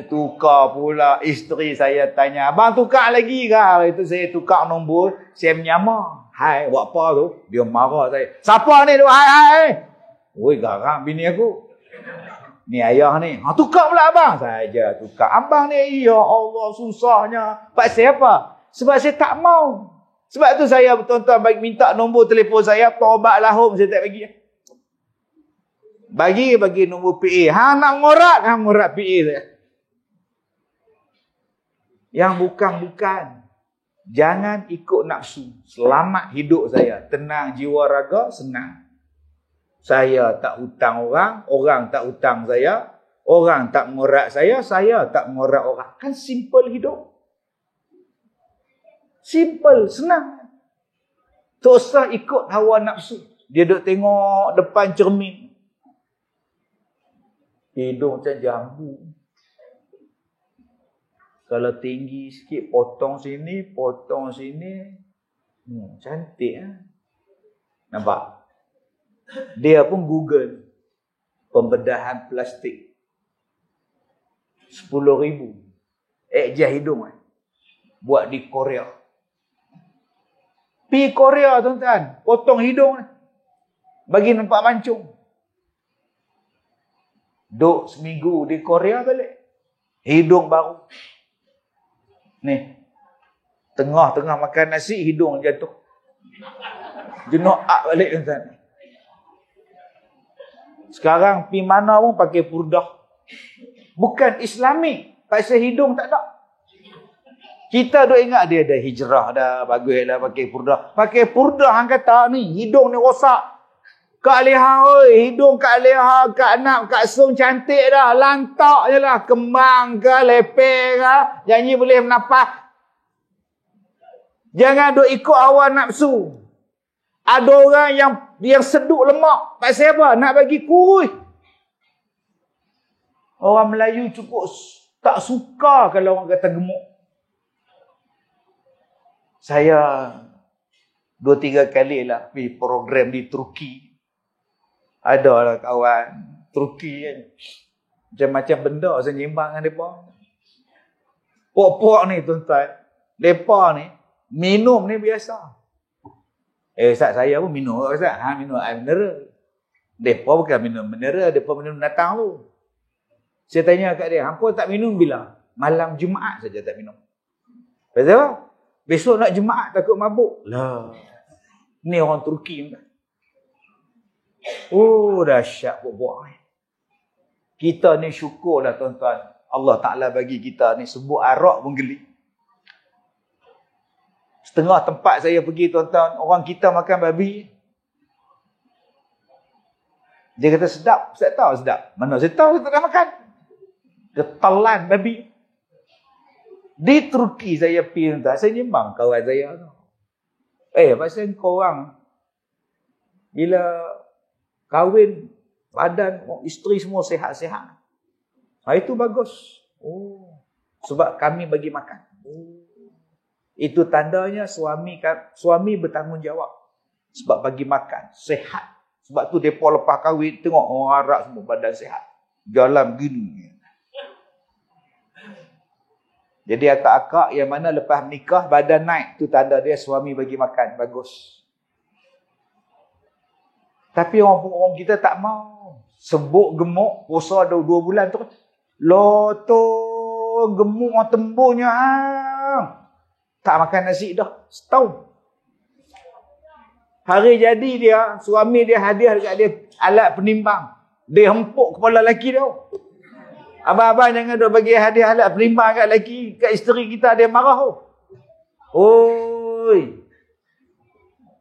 tukar pula. Isteri saya tanya, abang tukar lagi ke? Itu saya tukar nombor, saya menyamar. Hai, buat apa tu? Dia marah saya. Siapa ni tu? Hai. Oi, garang bini aku. Ni ayah ni. Tukar pula abang. Saja tukar. Abang ni, ya Allah, susahnya. Pasal apa? Sebab saya tak mau. Sebab tu saya, tuan-tuan, minta nombor telefon saya, taubat lahum, saya tak bagi. Bagi nombor PA. Hang nak ngorat PA saya. Yang bukan. Jangan ikut nafsu. Selamat hidup saya. Tenang jiwa raga, senang. Saya tak hutang orang tak hutang saya. Orang tak ngorat saya tak ngorat orang. Kan simple hidup. Simple, senang. Tak usah ikut hawa nafsu. Dia duk tengok depan cermin. Hidung macam jambu. Kalau tinggi sikit, potong sini. Cantik. Nampak? Dia pun Google. Pembedahan plastik. 10,000. Ejah hidung. Buat di Korea. Pergi Korea tuan-tuan. Potong hidung. Bagi nampak mancung. Duk seminggu di Korea balik. Hidung baru. Ni. Tengah-tengah makan nasi, hidung jatuh. Jenuh balik tuan-tuan. Sekarang pergi mana pun pakai purdah. Bukan Islamik. Pasal hidung tak ada. Kita duk ingat dia dah hijrah dah. Baguslah pakai purdah. Pakai purdah hang kata ni. Hidung ni rosak. Kak Leha oi. Hidung Kak Leha, Kak Nak, Kak Sung cantik dah. Lantak je lah. Kembang ke, lepeh ke. Janji boleh menapas. Jangan duk ikut hawa nafsu. Ada orang yang seduk lemak. Pasal apa? Nak bagi kurus. Orang Melayu cukup tak suka kalau orang kata gemuk. Saya 2-3 kali lah pergi program di Turki. Ada lah kawan Turki kan. Macam-macam benda saya nyimbang dengan mereka. Pok-pok ni tuan-tuan. Mereka ni minum ni biasa. Ustaz saya pun minum. Ustaz, minum air mineral. Mereka bukan minum mineral. Mereka minum binatang tu. Saya tanya kat dia, hampa tak minum bila? Malam Jumaat saja tak minum. Betul? Besok nak Jumaat takut mabuk. Lah. Ni orang Turki. Oh, dahsyat buat-buat. Kita ni syukurlah tuan-tuan. Allah Ta'ala bagi kita ni sebut arak pun geli. Setengah tempat saya pergi tuan-tuan, orang kita makan babi. Dia kata sedap. Saya tahu sedap. Mana saya tahu saya tak makan. Ketelan babi. Di Turki saya pergi tuan, saya nyembang kawan saya tu. Pasal korang bila kahwin badan isteri semua sihat-sihat. Itu bagus. Oh, sebab kami bagi makan. Oh. Itu tandanya suami bertanggungjawab. Sebab bagi makan, sihat. Sebab tu depa lepas kahwin tengok orang Arab semua badan sihat. Jalan gini. Jadi akak-akak yang mana lepas nikah badan naik, tu tanda dia suami bagi makan. Bagus. Tapi orang kita tak mau. Sebut gemuk, puasa ada 2 bulan tu. Loto, gemuk orang temburnya. Tak makan nasi dah. Setahun. Hari jadi dia, suami dia hadiah dekat dia alat penimbang. Dia hempuk kepala lelaki dia. Abang-abang jangan duk bagi hadiah alat penimbang kat lelaki, kat isteri kita, dia marah. Oi.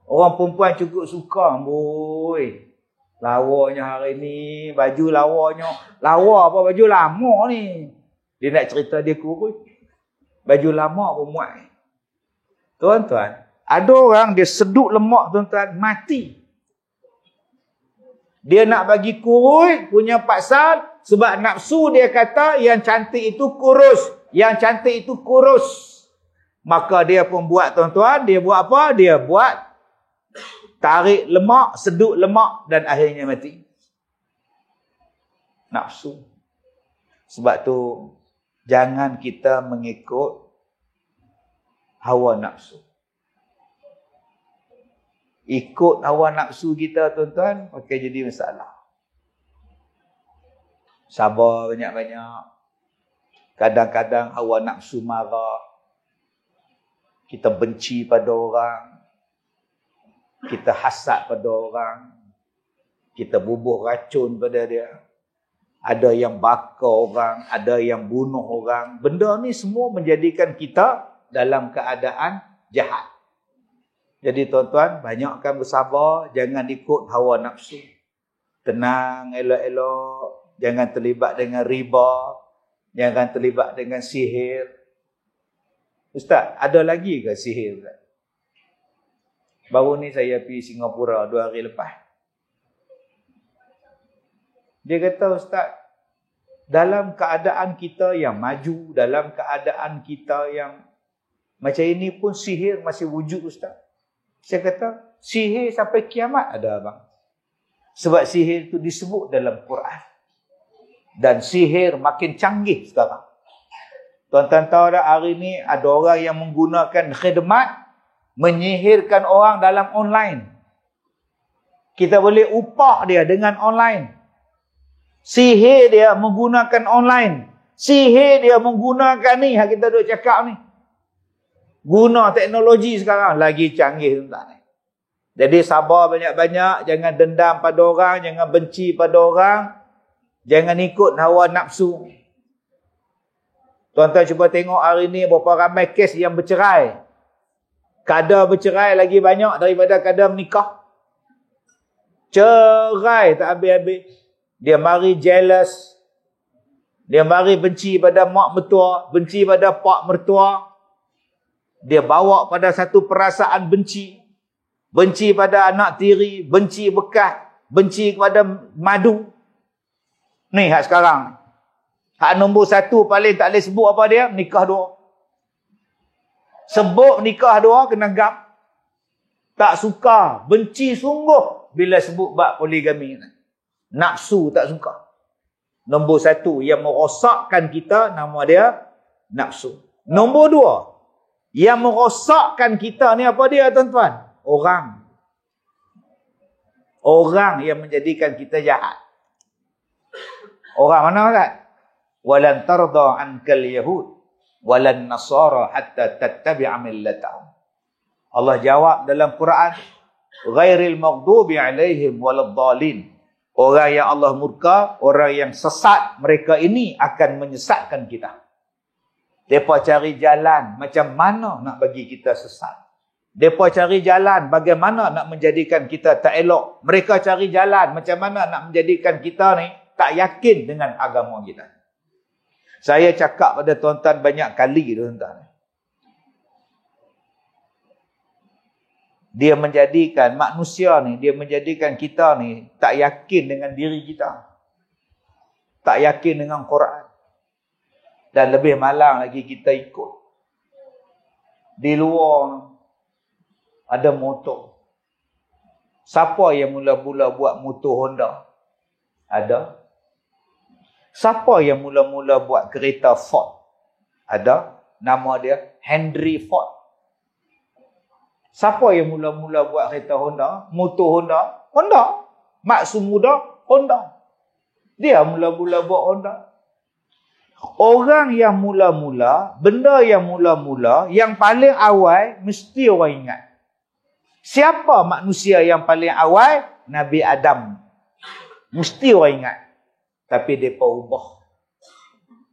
Orang perempuan cukup suka, boy. Lawanya hari ni, baju lawanya. Lawa apa baju lama ni. Dia nak cerita dia kurus. Baju lama pun muat. Tuan-tuan, ada orang dia sedut lemak tuan-tuan, mati. Dia nak bagi kurus, punya pasal, sebab nafsu dia kata yang cantik itu kurus. Yang cantik itu kurus. Maka dia pun buat tuan-tuan, dia buat apa? Dia buat tarik lemak, sedut lemak dan akhirnya mati. Nafsu. Sebab tu jangan kita mengikut hawa nafsu. Ikut hawa nafsu kita tuan-tuan, pakai jadi masalah. Sabar banyak-banyak. Kadang-kadang hawa nafsu marah. Kita benci pada orang. Kita hasad pada orang. Kita bubuh racun pada dia. Ada yang bakar orang. Ada yang bunuh orang. Benda ni semua menjadikan kita dalam keadaan jahat. Jadi tuan-tuan, banyakkan bersabar. Jangan ikut hawa nafsu. Tenang, elok-elok. Jangan terlibat dengan riba. Jangan terlibat dengan sihir. Ustaz, ada lagi ke sihir? Ustaz? Baru ni saya pergi Singapura 2 hari lepas. Dia kata, Ustaz, dalam keadaan kita yang maju, dalam keadaan kita yang macam ini pun sihir masih wujud, Ustaz. Saya kata, sihir sampai kiamat ada abang. Sebab sihir itu disebut dalam Quran. Dan sihir makin canggih sekarang. Tuan-tuan tahu tak, hari ni ada orang yang menggunakan khidmat menyihirkan orang dalam online. Kita boleh upah dia dengan online. Sihir dia menggunakan online. Sihir dia menggunakan ni, yang kita duk cakap ni. Guna teknologi sekarang lagi canggih tuan-tuan. Jadi sabar banyak-banyak, jangan dendam pada orang, jangan benci pada orang, jangan ikut hawa nafsu. Tuan-tuan cuba tengok hari ni berapa ramai kes yang bercerai. Kadar bercerai lagi banyak daripada kadar menikah. Cerai tak habis-habis. Dia mari jealous. Dia mari benci pada mak mertua, benci pada pak mertua. Dia bawa pada satu perasaan benci. Benci pada anak tiri, benci bekas, benci kepada madu. Ni hak sekarang. Hak nombor 1 paling tak boleh sebut apa dia? Nikah 2. Sebut nikah 2 kena gam. Tak suka, benci sungguh bila sebut bab poligami. Nafsu tak suka. Nombor satu, yang merosakkan kita, nama dia nafsu. Nombor dua, yang merosakkan kita ni apa dia, tuan-tuan? Orang. Orang yang menjadikan kita jahat. Orang mana kan? Walan tarda ankal yahud walan nasara hatta tattabi'a millatahum. Allah jawab dalam Quran, ghairil maghdubi alaihim waladdallin. Orang yang Allah murka, orang yang sesat, mereka ini akan menyesatkan kita. Mereka cari jalan macam mana nak bagi kita sesat. Mereka cari jalan bagaimana nak menjadikan kita tak elok. Mereka cari jalan macam mana nak menjadikan kita ni tak yakin dengan agama kita. Saya cakap pada tuan-tuan banyak kali, tuan-tuan. Dia menjadikan manusia ni, dia menjadikan kita ni tak yakin dengan diri kita. Tak yakin dengan Quran. Dan lebih malang lagi kita ikut. Di luar ada motor. Siapa yang mula-mula buat motor Honda? Ada. Siapa yang mula-mula buat kereta Ford? Ada. Nama dia Henry Ford. Siapa yang mula-mula buat kereta Honda? Motor Honda? Honda. Maksud muda? Honda. Dia mula-mula buat Honda. Orang yang mula-mula, benda yang mula-mula, yang paling awal, mesti orang ingat. Siapa manusia yang paling awal? Nabi Adam. Mesti orang ingat. Tapi mereka ubah.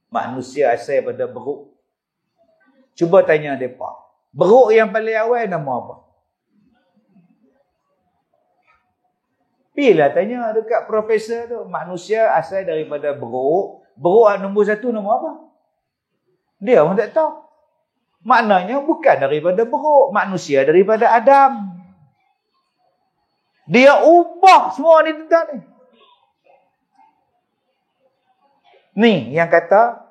Manusia asal pada beruk. Cuba tanya mereka. Beruk yang paling awal nama apa? Pilah tanya dekat profesor tu. Manusia asal daripada beruk. Beruk nombor satu nama apa? Dia pun tak tahu. Maknanya bukan daripada beruk. Manusia daripada Adam. Dia ubah semua ni tentang ni. Ni yang kata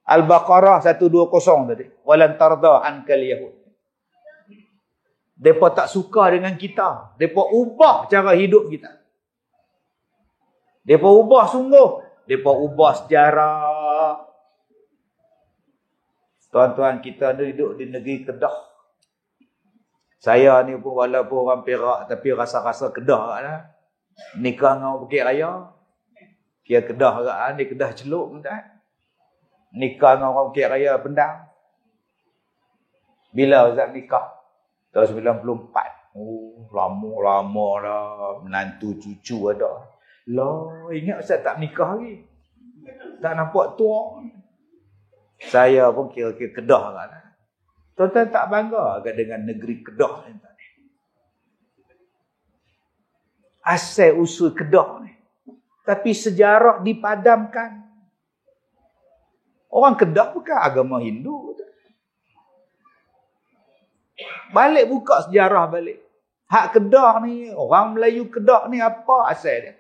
Al-Baqarah 120 tadi. Walan tarda ankal yahud. Mereka tak suka dengan kita. Mereka ubah cara hidup kita. Mereka ubah sungguh. Mereka ubah sejarah. Tuan-tuan, kita hidup di negeri Kedah. Saya ni pun walaupun orang Perak tapi rasa-rasa Kedah lah. Nikah dengan Bukit Raya. Kira Kedah agak ni Kedah Celuk pun tak. Nikah dengan orang Bukit Raya Pendang. Bila Ustaz nikah? Tahun 94. Oh, lama-lama dah. Menantu cucu ada. Lah, ingat Ustaz tak nikah lagi. Tak nampak tua. Saya pun kira-kira Kedah kan. Tuan-tuan tak bangga agak dengan negeri Kedah ni. Asal usul Kedah ni. Tapi sejarah dipadamkan. Orang Kedah bukan agama Hindu. Balik buka sejarah balik. Hak Kedah ni, orang Melayu Kedah ni apa asal dia?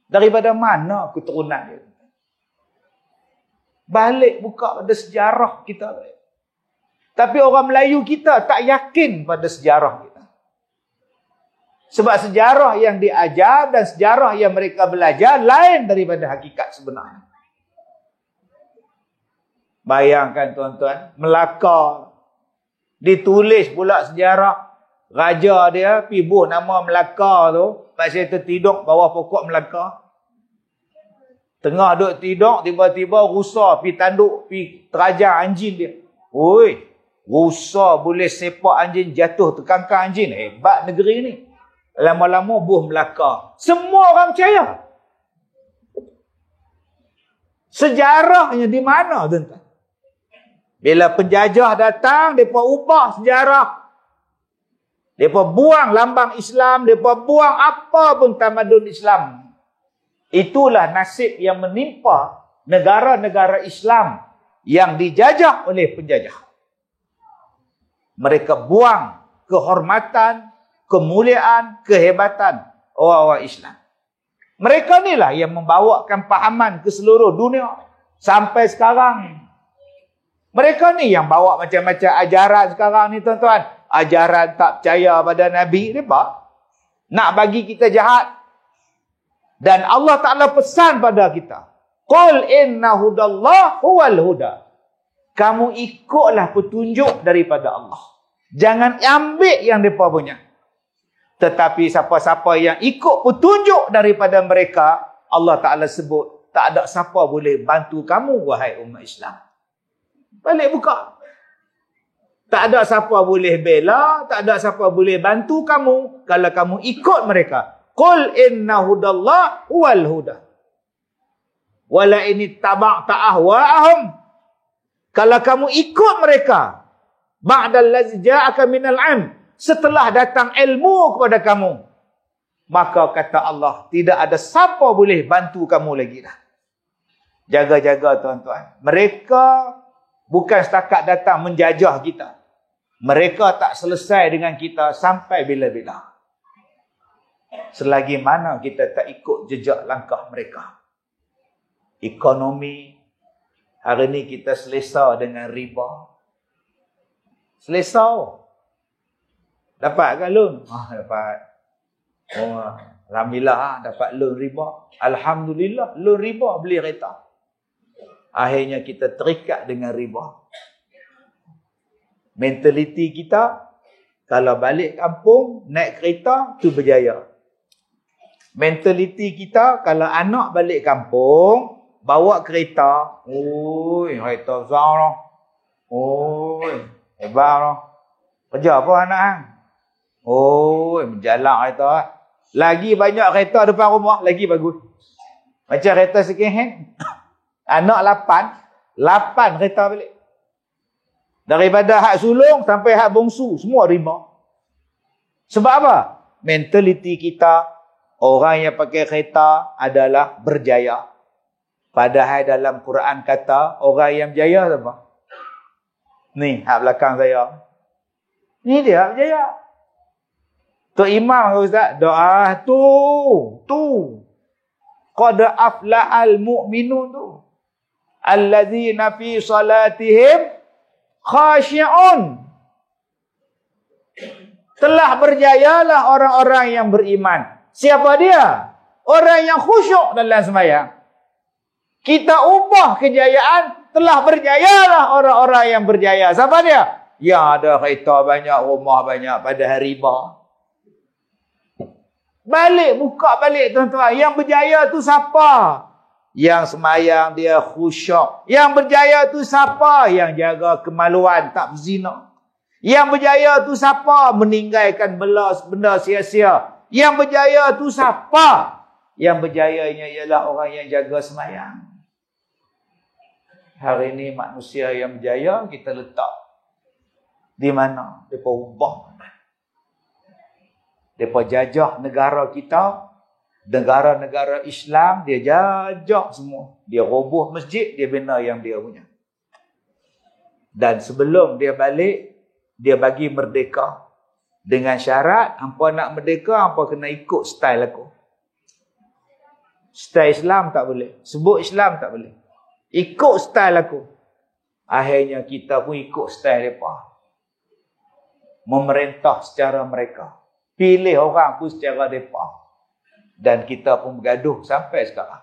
Daripada mana keturunan dia? Balik buka pada sejarah kita. Tapi orang Melayu kita tak yakin pada sejarah kita. Sebab sejarah yang diajar dan sejarah yang mereka belajar lain daripada hakikat sebenarnya. Bayangkan tuan-tuan, Melaka ditulis pula sejarah. Raja dia pergi buh nama Melaka tu, pasal tertidur bawah pokok Melaka. Tengah duduk tidur, tiba-tiba rusa pergi tanduk, pergi terajang anjing dia. Oi, rusa boleh sepak anjing, jatuh terkangkang anjing. Hebat negeri ni. Lama-lama buh Melaka. Semua orang percaya. Sejarahnya di mana, tuan-tuan? Bila penjajah datang, mereka ubah sejarah. Mereka buang lambang Islam, mereka buang apa pun tamadun Islam. Itulah nasib yang menimpa negara-negara Islam yang dijajah oleh penjajah. Mereka buang kehormatan, kemuliaan, kehebatan orang-orang Islam. Mereka inilah yang membawakan pahaman ke seluruh dunia sampai sekarang. Mereka ni yang bawa macam-macam ajaran sekarang ni, tuan-tuan. Ajaran tak percaya pada Nabi ni apa? Nak bagi kita jahat. Dan Allah Ta'ala pesan pada kita. Qul inna hudallah huwal huda. Kamu ikutlah petunjuk daripada Allah. Jangan ambil yang mereka punya. Tetapi siapa-siapa yang ikut petunjuk daripada mereka, Allah Ta'ala sebut, tak ada siapa boleh bantu kamu, wahai umat Islam. Balik buka. Tak ada siapa boleh bela, tak ada siapa boleh bantu kamu kalau kamu ikut mereka. Qul inna hudallah huwal huda. Wala ini taba'ta ahwa'ahum. Kalau kamu ikut mereka, ba'dal ladzi ja'aka minal 'ilm, setelah datang ilmu kepada kamu, maka kata Allah, tidak ada siapa boleh bantu kamu lagi dah. Jaga-jaga tuan-tuan. Mereka bukan setakat datang menjajah kita. Mereka tak selesai dengan kita sampai bila-bila. Selagi mana kita tak ikut jejak langkah mereka. Ekonomi, hari ni kita selesa dengan riba. Selesa. Dapat kan loan? Dapat. Alhamdulillah dapat loan riba. Alhamdulillah loan riba beli kereta. Akhirnya kita terikat dengan riba. Mentaliti kita, kalau balik kampung, naik kereta, tu berjaya. Mentaliti kita, kalau anak balik kampung, bawa kereta, oi, kereta besar lah. Oi, hebat lah. Kerja apa anak hang? Oi, berjalan kereta. Lagi banyak kereta depan rumah, lagi bagus. Macam kereta second hand. Anak 8 kereta balik. Daripada hak sulung sampai hak bongsu, semua riba. Sebab apa? Mentaliti kita, orang yang pakai kereta adalah berjaya. Padahal dalam Quran kata, orang yang berjaya apa? Ni, hak belakang saya. Ni dia berjaya. Tok Imam, Ustaz, doa tu. Qad afla'al mu'minun tu. Allazina fi salatihim khashi'un. Telah berjayalah orang-orang yang beriman. Siapa dia? Orang yang khusyuk dalam sembahyang. Kita ubah kejayaan, telah berjayalah orang-orang yang berjaya. Siapa dia? Yang ada kereta banyak, rumah banyak pada hari riba. Buka balik tuan-tuan. Yang berjaya tu siapa? Yang sembahyang dia khusyuk. Yang berjaya tu siapa? Yang jaga kemaluan, tak berzina. Yang berjaya tu siapa? Meninggalkan benda sia-sia. Yang berjaya tu siapa? Yang berjayanya ialah orang yang jaga sembahyang. Hari ini manusia yang berjaya kita letak di mana? Mereka ubah. Mereka jajah negara kita. Negara-negara Islam, dia jajah semua. Dia roboh masjid, dia bina yang dia punya. Dan sebelum dia balik, dia bagi merdeka. Dengan syarat, hampa nak merdeka, hampa kena ikut style aku. Style Islam tak boleh. Sebut Islam tak boleh. Ikut style aku. Akhirnya kita pun ikut style mereka. Memerintah secara mereka. Pilih orang pun secara mereka. Dan kita pun bergaduh sampai sekarang.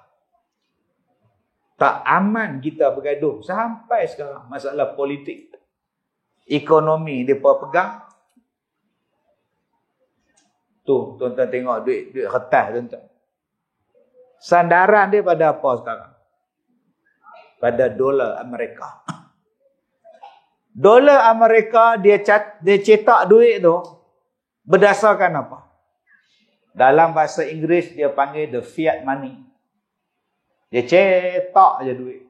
Tak aman kita bergaduh sampai sekarang. Masalah politik. Ekonomi mereka pegang. Tu, tuan-tuan tengok duit kertas tuan-tuan. Sandaran dia pada apa sekarang? Pada dolar Amerika. Dolar Amerika dia cetak duit tu berdasarkan apa? Dalam bahasa Inggeris dia panggil the fiat money. Dia cetak je duit.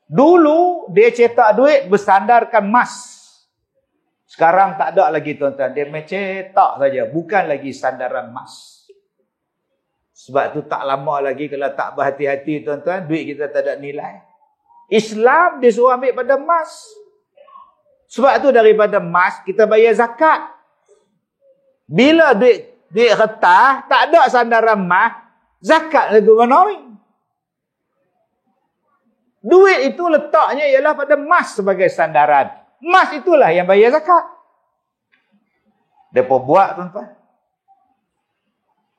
Dulu dia cetak duit bersandarkan emas. Sekarang tak ada lagi tuan-tuan. Dia mencetak saja. Bukan lagi sandaran emas. Sebab tu tak lama lagi kalau tak berhati-hati tuan-tuan, duit kita tak ada nilai. Islam dia suruh ambil pada emas. Sebab tu daripada emas kita bayar zakat. Bila duit kertas, tak ada sandaran emas, zakat lagu mana ni? Duit itu letaknya ialah pada emas sebagai sandaran. Emas itulah yang bayar zakat. Mereka buat tuan-tuan.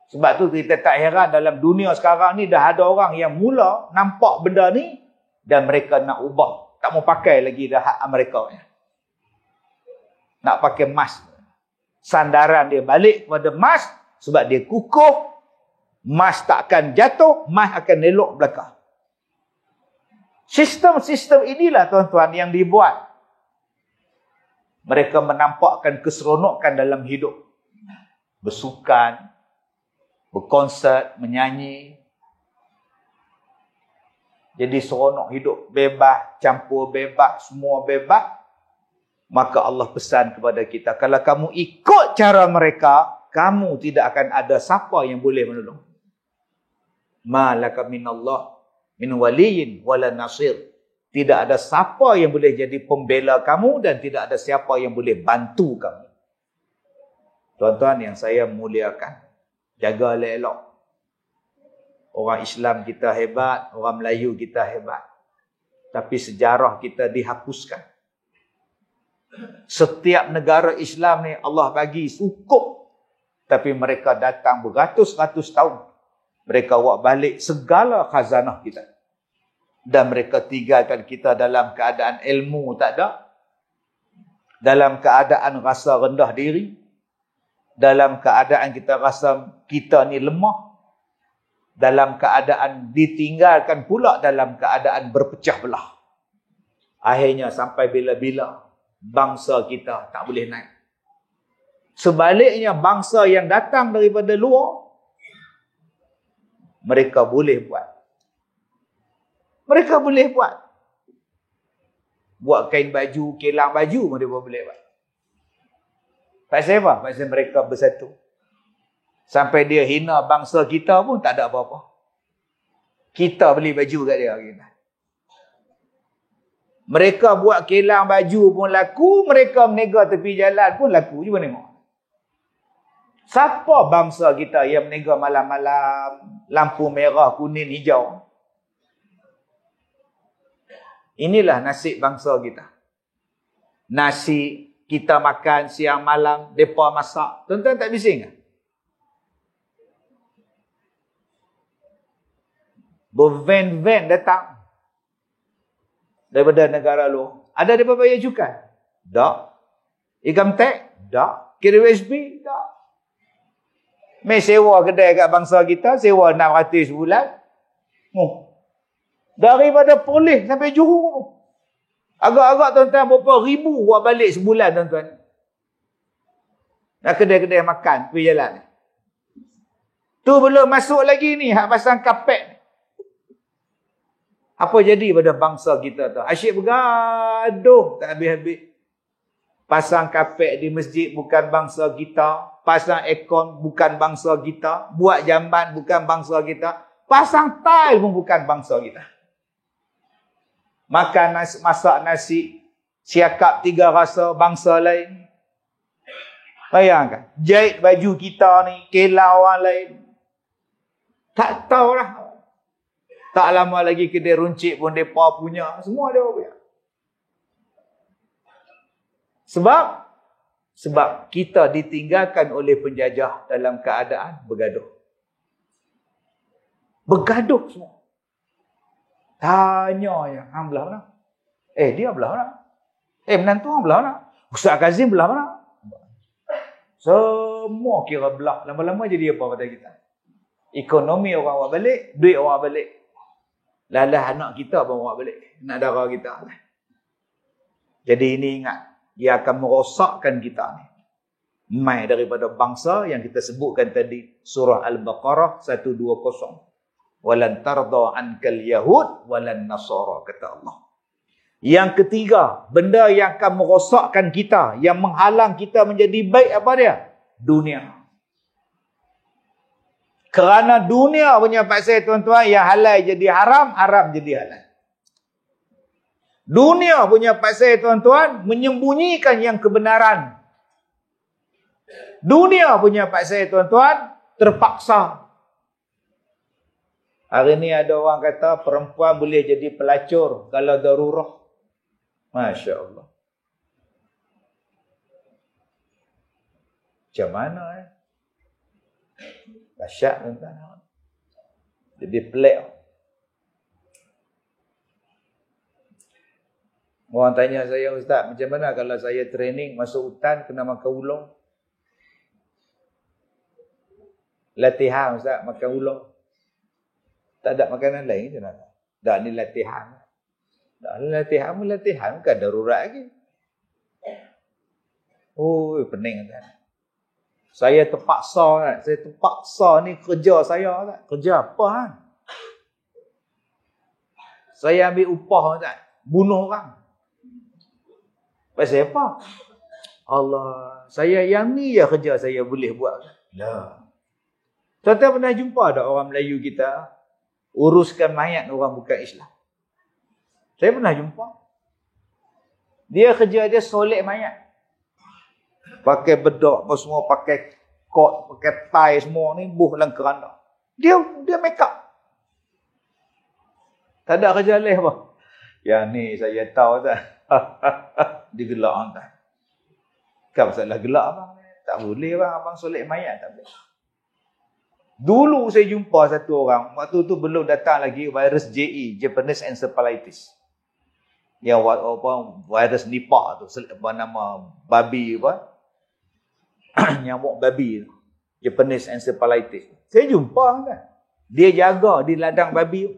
Sebab tu kita tak heran dalam dunia sekarang ni dah ada orang yang mula nampak benda ni dan mereka nak ubah. Tak mau pakai lagi dah hak Amerika. Nak pakai mask. Sandaran dia balik kepada mask sebab dia kukuh. Mask tak akan jatuh, mask akan elok belakang. Sistem-sistem inilah tuan-tuan yang dibuat. Mereka menampakkan keseronokan dalam hidup. Bersukan, berkonsert, menyanyi. Jadi seronok hidup bebas, campur bebas, semua bebas. Maka Allah pesan kepada kita, kalau kamu ikut cara mereka, kamu tidak akan ada siapa yang boleh menolong. Ma laka minallah min waliyin wala nasir. Tidak ada siapa yang boleh jadi pembela kamu dan tidak ada siapa yang boleh bantu kamu. Tuan-tuan yang saya muliakan, jaga elok. Orang Islam kita hebat, orang Melayu kita hebat. Tapi sejarah kita dihapuskan. Setiap negara Islam ni Allah bagi cukup. Tapi mereka datang beratus-ratus tahun. Mereka bawa balik segala khazanah kita. Dan mereka tinggalkan kita dalam keadaan ilmu tak ada. Dalam keadaan rasa rendah diri. Dalam keadaan kita rasa kita ni lemah. Dalam keadaan ditinggalkan pula dalam keadaan berpecah belah. Akhirnya sampai bila-bila bangsa kita tak boleh naik. Sebaliknya bangsa yang datang daripada luar, mereka boleh buat. Mereka boleh buat. Buat kain baju, kilang baju mereka boleh buat. Pasal apa? Pasal mereka bersatu. Sampai dia hina bangsa kita pun tak ada apa-apa. Kita beli baju kat dia. Mereka buat kilang baju pun laku, mereka menega tepi jalan pun laku. Cuba tengok. Siapa bangsa kita yang menega malam-malam, lampu merah, kuning, hijau? Inilah nasib bangsa kita. Nasi kita makan siang malam, mereka masak. Tuan-tuan tak bising ke? Berven-ven datang daripada negara luar. Ada mereka bayar cukai? Tak. Income tax? Tak. Kira USB? Tak. Mai sewa kedai kat bangsa kita, sewa 600 sebulan. Daripada Perlis sampai Johor. Agak-agak tuan-tuan berapa ribu buat balik sebulan tuan-tuan. Nak kedai-kedai makan pergi jalan. Tu belum masuk lagi ni hak pasang kapet ni. Apa jadi pada bangsa kita tu? Asyik bergaduh tak habis-habis. Pasang kapet di masjid bukan bangsa kita. Pasang aircon bukan bangsa kita. Buat jamban bukan bangsa kita. Pasang tile pun bukan bangsa kita. Makan nasi, masak nasi, siakap 3 rasa bangsa lain. Bayangkan, jahit baju kita ni, kelau orang lain. Tak tahu lah. Tak lama lagi kedai runcit pun mereka punya. Semua dia punya. Sebab kita ditinggalkan oleh penjajah dalam keadaan bergaduh. Bergaduh semua. Tanya je, hang belah mana? Dia belah mana? Menantu hang belah mana? Ustaz Kazim belah mana? Semua kira belah. Lama-lama jadi apa pada kita? Ekonomi orang buat balik, duit orang balik. Lalah anak kita pun buat balik. Anak dara kita. Jadi ini ingat, dia akan merosakkan kita ni. Mai daripada bangsa yang kita sebutkan tadi, surah Al-Baqarah 120. Walan tarda ankal yahud walan nasara, kata Allah. Yang ketiga, benda yang akan merosakkan kita, yang menghalang kita menjadi baik, apa dia? Dunia. Kerana dunia punya pasal tuan-tuan, yang halal jadi haram, haram jadi halal. Dunia punya pasal tuan-tuan, menyembunyikan yang kebenaran. Dunia punya pasal tuan-tuan, terpaksa. Hari ni ada orang kata perempuan boleh jadi pelacur kalau darurah. Masya Allah. Macam mana Dahsyat tuan-tuan. Jadi pelik. Orang tanya saya, Ustaz, macam mana kalau saya training masuk hutan kena makan ulang? Latihan Ustaz, makan ulang. Tak ada makanan lain je nak. Tak ni latihan. Tak ni latihan bukan darurat lagi. Oh, pening kan. Saya terpaksa ni kerja saya tak. Kerja apa kan? Saya ambil upah tak. Bunuh orang. Pasal apa? Allah, saya yang ni je kerja saya boleh buat. Dah. Tuan-tuan pernah jumpa tak orang Melayu kita uruskan mayat orang bukan Islam? Saya pernah jumpa. Dia kerja dia solek mayat. Pakai bedak apa semua, pakai kot, pakai tie semua ni, buh dalam keranda. Dia make up. Tak ada kerja lain apa. Yang ni saya tahu tak. Dia gelak tak. Kan masalah gelak abang. Tak boleh bang, abang solek mayat tak boleh. Dulu saya jumpa satu orang, waktu tu belum datang lagi virus JE, Japanese Encephalitis. Yang virus Nipah tu, apa nama babi apa? Nyamuk babi tu. Japanese Encephalitis. Saya jumpa kan. Dia jaga di ladang babi.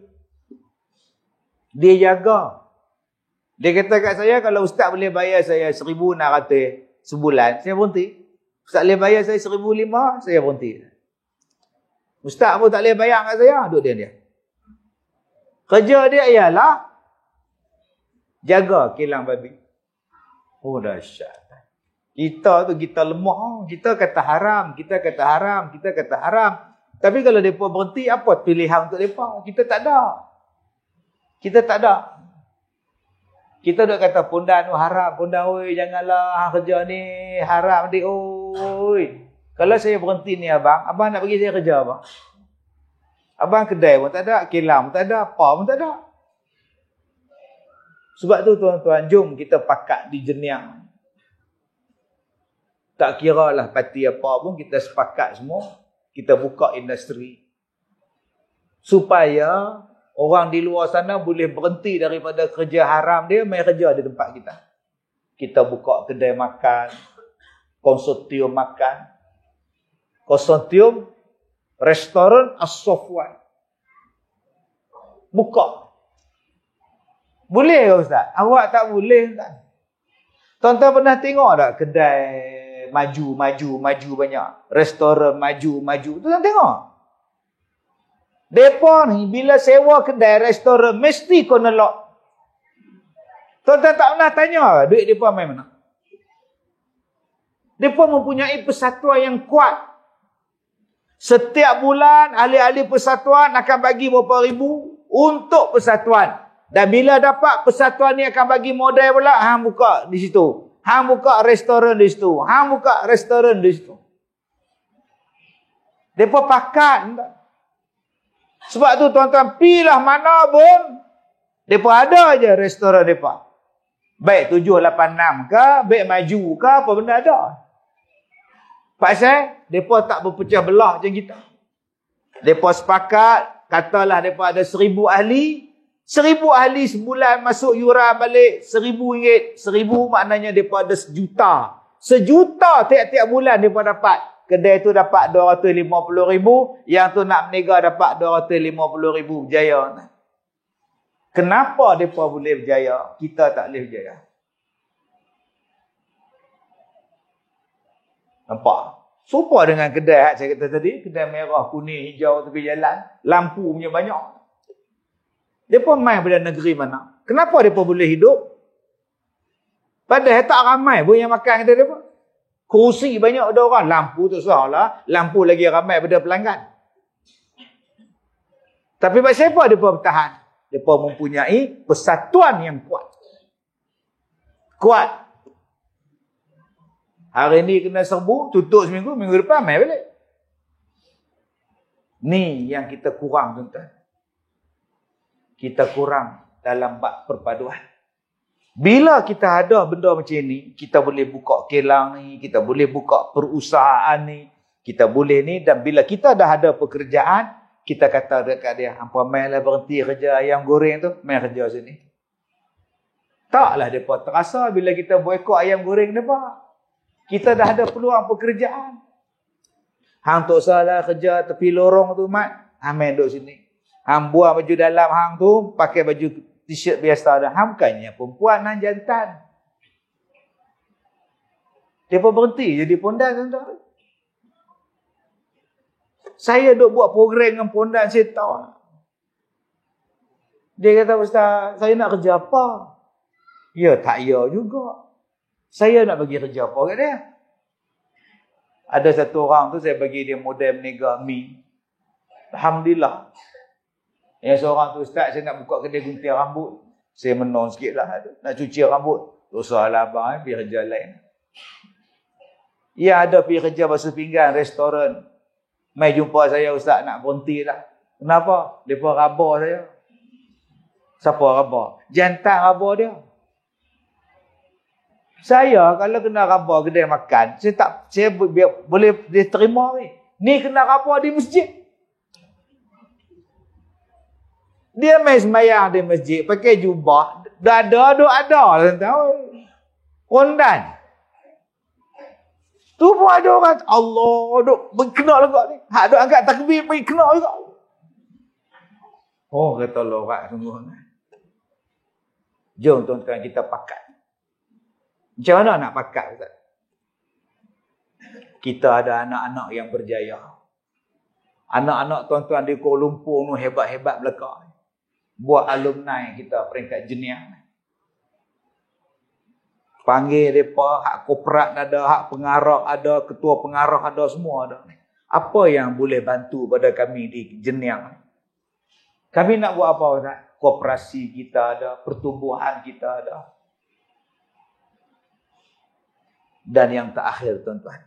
Dia jaga. Dia kata kat saya, kalau Ustaz boleh bayar saya 1,600 sebulan, saya berhenti. Ustaz boleh bayar saya 1,500, saya berhenti. Ustaz pun tak boleh bayar kat saya, duduk dia. Kerja dia ialah jaga kilang babi. Oh, dahsyat. Kita tu kita lemah. Kita kata haram. Tapi kalau mereka berhenti, apa pilihan untuk mereka? Kita tak ada. Kita duk kata pondan tu haram. Pondan, oi, janganlah kerja ni haram dik, oi. Kalau saya berhenti ni abang nak bagi saya kerja apa? Abang kedai pun tak ada, kilang pun tak ada, apa pun tak ada. Sebab tu tuan-tuan, jom kita pakat di jeniang. Tak kira lah parti apa pun, kita sepakat semua. Kita buka industri. Supaya orang di luar sana boleh berhenti daripada kerja haram dia, main kerja di tempat kita. Kita buka kedai makan, konsortium makan, konsortium restoran As-Safwan. Buka. Boleh ke Ustaz? Awak tak boleh tak? Tuan-tuan pernah tengok tak kedai maju banyak. Restoran maju. Tuan tengok. Depa ni bila sewa kedai restoran mesti kena lock. Tuan-tuan tak pernah tanya duit depa main mana? Depa mempunyai persatuan yang kuat. Setiap bulan ahli-ahli persatuan akan bagi berapa ribu untuk persatuan. Dan bila dapat persatuan ni akan bagi modal pula, hang buka di situ. Hang buka restoran di situ. Hang buka restoran di situ. Depa pakat. Sebab tu tuan-tuan, pilah mana pun, depa ada je restoran depa. Baik 786 ke, baik maju ke, apa benda ada. Pasal depa tak berpecah belah macam kita. Depa sepakat, katalah depa ada 1,000 ahli. 1,000 ahli sebulan masuk yuran balik RM1,000. 1,000 maknanya mereka ada 1,000,000. 1,000,000 tiap-tiap bulan mereka dapat. Kedai tu dapat RM250,000. Yang tu nak berniaga dapat RM250,000. Berjaya. Kenapa mereka boleh berjaya? Kita tak boleh berjaya. Nampak? Serupa dengan kedai saya kata tadi. Kedai merah, kuning, hijau tepi jalan. Lampu punya banyak. Mereka main pada negeri mana? Kenapa mereka boleh hidup? Padahal tak ramai pun yang makan kata mereka. Kursi banyak ada orang. Lampu tu salah. Lampu lagi ramai pada pelanggan. Tapi pasal apa mereka bertahan? Mereka mempunyai persatuan yang kuat. Kuat. Hari ni kena serbu, tutup seminggu, minggu depan main balik. Ni yang kita kurang tuan-tuan. Kita kurang dalam bab perpaduan. Bila kita ada benda macam ni, kita boleh buka kilang ni, kita boleh buka perusahaan ni, Kita boleh ni, dan bila kita dah ada pekerjaan, kita kata dekat dia, hampa main lah berhenti kerja ayam goreng tu, main kerja sini. Taklah mereka terasa bila kita boikot ayam goreng mereka. Kita dah ada peluang pekerjaan. Hang tak salah kerja tepi lorong tu, Mat. Hang main duduk sini. Hang buang baju dalam hang tu, pakai baju t-shirt biasa dah. Hang bukannya perempuan, hang jantan. Dia pun berhenti jadi pondan, tuan-tuan. Saya duk buat program dengan pondan, saya tahu. Dia kata, Ustaz, saya nak kerja apa? Ya, tak ya juga. Saya nak bagi kerja apa kat dia? Ada satu orang tu, saya bagi dia model meniaga mi. Alhamdulillah. Yang seorang tu, Ustaz, saya nak buka kedai gunting rambut. Saya menong sikit lah. Nak cuci rambut. Dosa lah abang, pergi kerja lain. Ya, ada pergi kerja basuh pinggan, restoran. Mai jumpa saya, Ustaz, nak berhenti lah. Kenapa? Mereka raba saya. Siapa raba? Jantan raba dia. Saya kalau kena raba kedai makan, saya boleh diterima ni. Ni kena raba di masjid. Dia main sembahyang di masjid, pakai jubah, dada tahu. Kondan. Tu pun ada orang, Allah, duk kena juga ni. Hak duk angkat takbir pergi kena juga. Oh, kata lorak sungguh. Jom tuan-tuan kita pakat. Macam mana nak pakat, Ustaz? Kita ada anak-anak yang berjaya. Anak-anak tuan-tuan di Kuala Lumpur ni hebat-hebat belakang. Buat alumni kita peringkat jenayah. Panggil mereka, hak korporat ada, hak pengarah ada, ketua pengarah ada, semua ada. Apa yang boleh bantu pada kami di jenayah? Kami nak buat apa, Ustaz? Koperasi kita ada, pertumbuhan kita ada. Dan yang terakhir, tuan-tuan,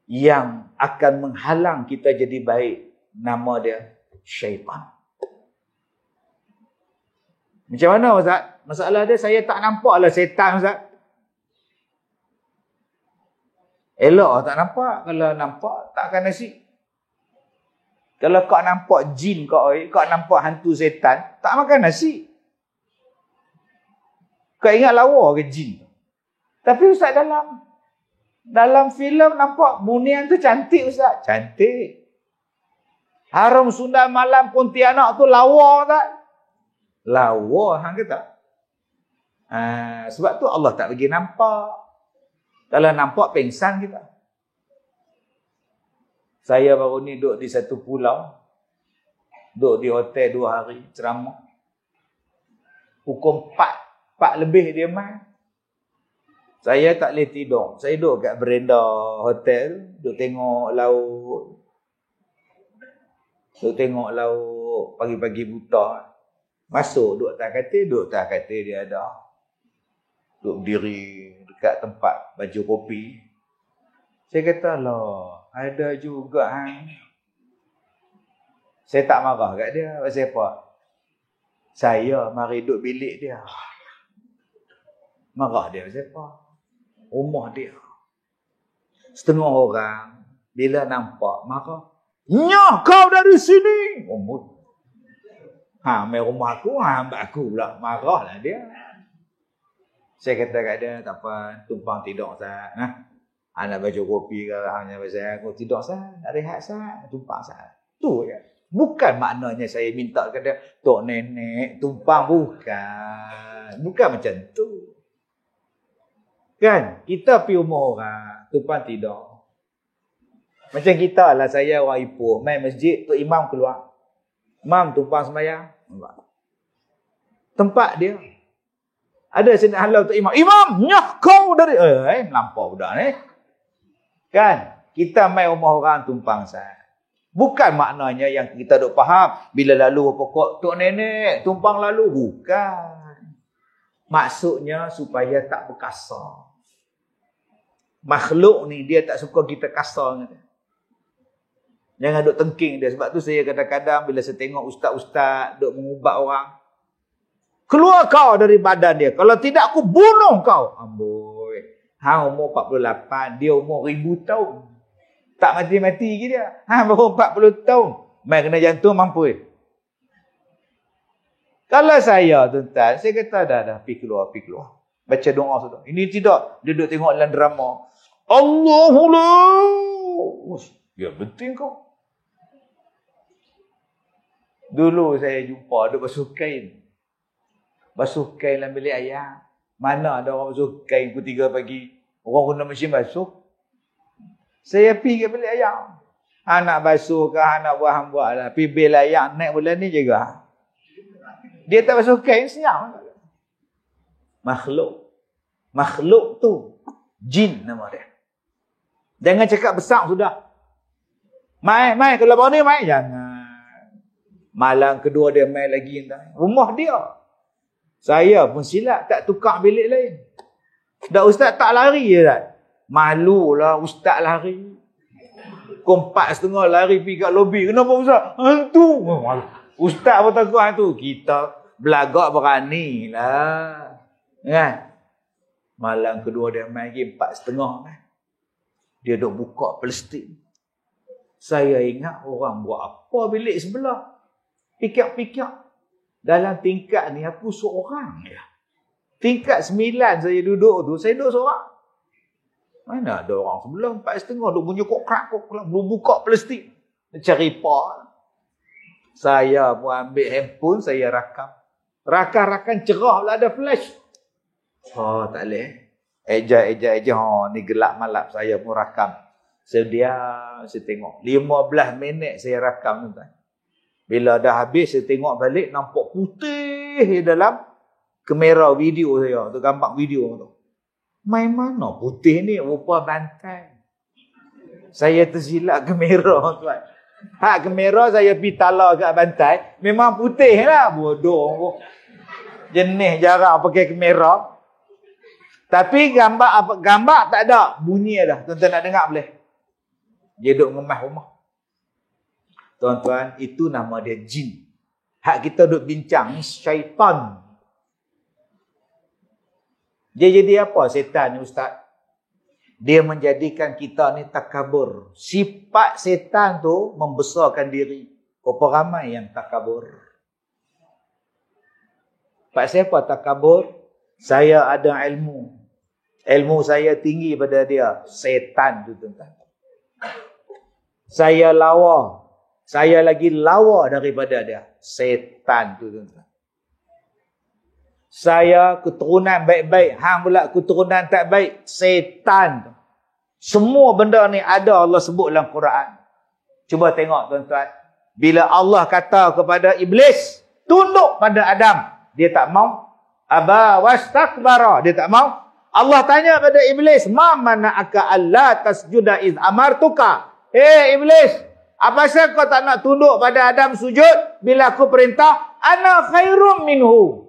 yang akan menghalang kita jadi baik, nama dia syaitan. Macam mana, Ustaz? Masalah dia, saya tak nampaklah setan, Ustaz. Elok tak nampak. Kalau nampak, takkan nasi. Kalau kau nampak jin kau nampak hantu setan, tak makan nasi. Kau ingat lawa ke jin? Tapi Ustaz, dalam filem nampak Munian tu cantik, Ustaz. Cantik. Harum Sunda Malam Pontianak tu lawa, tak? Lawa, hang kata. Sebab tu Allah tak bagi nampak. Kalau nampak, pengsan kita. Saya baru ni duduk di satu pulau. Duduk di hotel 2 hari, ceramah. Pukul 4 lebih dia main. Saya tak boleh tidur. Saya duduk kat berenda hotel. Duduk tengok laut. Duduk tengok laut pagi-pagi buta. Masuk, duduk atas katil dia ada. Duduk berdiri dekat tempat baju kopi. Saya kata, lah, ada juga hang. Saya tak marah kat dia. Pasal apa? Saya mari duduk bilik dia. Marah dia pasal apa? Rumah dia. Setengah orang bila nampak marah, "Nyah kau dari sini!" Main rumah aku, hamba aku pula. Marahlah dia. Saya kata kat dia, tak apa, tumpang tidur Ustaz. Anak baca kopi ke, hanya pasal aku tidur Ustaz. Nak rehat Ustaz, tumpang Ustaz. Tu je. Bukan maknanya saya minta kat dia, tok nenek, tumpang, bukan. Bukan macam tu. Kan? Kita pergi rumah orang, tumpang tidur. Macam kita lah, saya orang Ipoh, main masjid, Tok Imam keluar. Imam tumpang sembahyang. Tempat dia. Ada sini halau Tok Imam. Imam, nyah kau dari... melampau budak ni. Kan? Kita main rumah orang tumpang sah. Bukan maknanya yang kita duk faham. Bila lalu pokok tok nenek, tumpang lalu. Bukan. Maksudnya supaya tak berkasar. Makhluk ni dia tak suka kita kasar dengan dia. Jangan duk tengking dia. Sebab tu saya kadang-kadang bila saya tengok ustaz-ustaz duk mengubat orang, keluar kau dari badan dia. Kalau tidak aku bunuh kau. Amboi. Hang umur 48, dia umur 1000 tahun. Tak mati-mati lagi dia. Baru 40 tahun. Main kena jantung mampu. Kalau saya, tuan-tuan, saya kata dah, pergi keluar. Baca doa sudah. Ini tidak. Dia duduk tengok dalam drama. Allahullah. Ya, betul kau. Dulu saya jumpa, duduk basuh kain. Basuh kain dalam bilik ayam. Mana ada orang basuh kain pukul 3 pagi. Orang guna mesin basuh. Saya pergi ke bilik ayam. Anak basuh ke, anak buah lah. Pergi bilik ayam, naik bulan ni juga. Dia tak basuh kain, senyap. Makhluk. Makhluk tu jin nama dia. Jangan cakap besar sudah. Mai, kalau baru ni mai. Jangan. Malam kedua dia mai lagi. Rumah dia. Saya pun silap tak tukar bilik lain. Dah ustaz tak lari je tak. Malulah ustaz lari. Pukul 4:30 lari pergi kat lobi. Kenapa ustaz? Hantu. Ustaz pun takut hantu. Kita belagak berani lah. Kan? Malam kedua dia main lagi 4:30. Dia duk buka plastik. Saya ingat orang buat apa bilik sebelah. Pikir-pikir. Dalam tingkat ni aku seorang je. Tingkat 9 saya duduk tu. Saya duduk seorang. Mana ada orang sebelah 4:30 duk bunyi kok-krak. Belum buka plastik. Cari pak. Saya pun ambil handphone. Saya rakam. Rakam cerah lah ada flash. Oh tak boleh. Eja. Ni gelap malap. Saya pun rakam. Saya diam. Saya tengok. 15 minit saya rakam tu. Bila dah habis saya tengok balik. Nampak putih dalam kamera video saya. Tu gambar video tu. Main mana putih ni? Rupa bantai. Saya tersilap kamera tuan. Hak kamera saya pergi tala kat bantai. Memang putih lah. Bodoh. Jenis jarang pakai kamera. Tapi gambar tak ada. Bunyi dah. Tuan-tuan nak dengar boleh? Dia duduk ngemas rumah. Tuan-tuan, itu nama dia jin. Hak kita duduk bincang ni syaitan. Dia jadi apa setan ni ustaz? Dia menjadikan kita ni takabur. Sifat setan tu membesarkan diri. Berapa ramai yang takabur? Pak siapa takabur? Saya ada ilmu. Ilmu saya tinggi pada dia. Setan tu tuan-tuan. Saya lawa. Saya lagi lawa daripada dia. Setan tu tuan-tuan. Saya keturunan baik-baik. Hang pula keturunan tak baik. Setan tu. Semua benda ni ada Allah sebut dalam Quran. Cuba tengok tuan-tuan. Bila Allah kata kepada Iblis, tunduk pada Adam. Dia tak mau. Aba wastakbara. Dia tak mau. Allah tanya pada Iblis, ma mana'aka alla tasjuda iz amartuka. Hey Iblis, apa sebab kau tak nak tunduk pada Adam sujud bila aku perintah? Ana khairum minhu.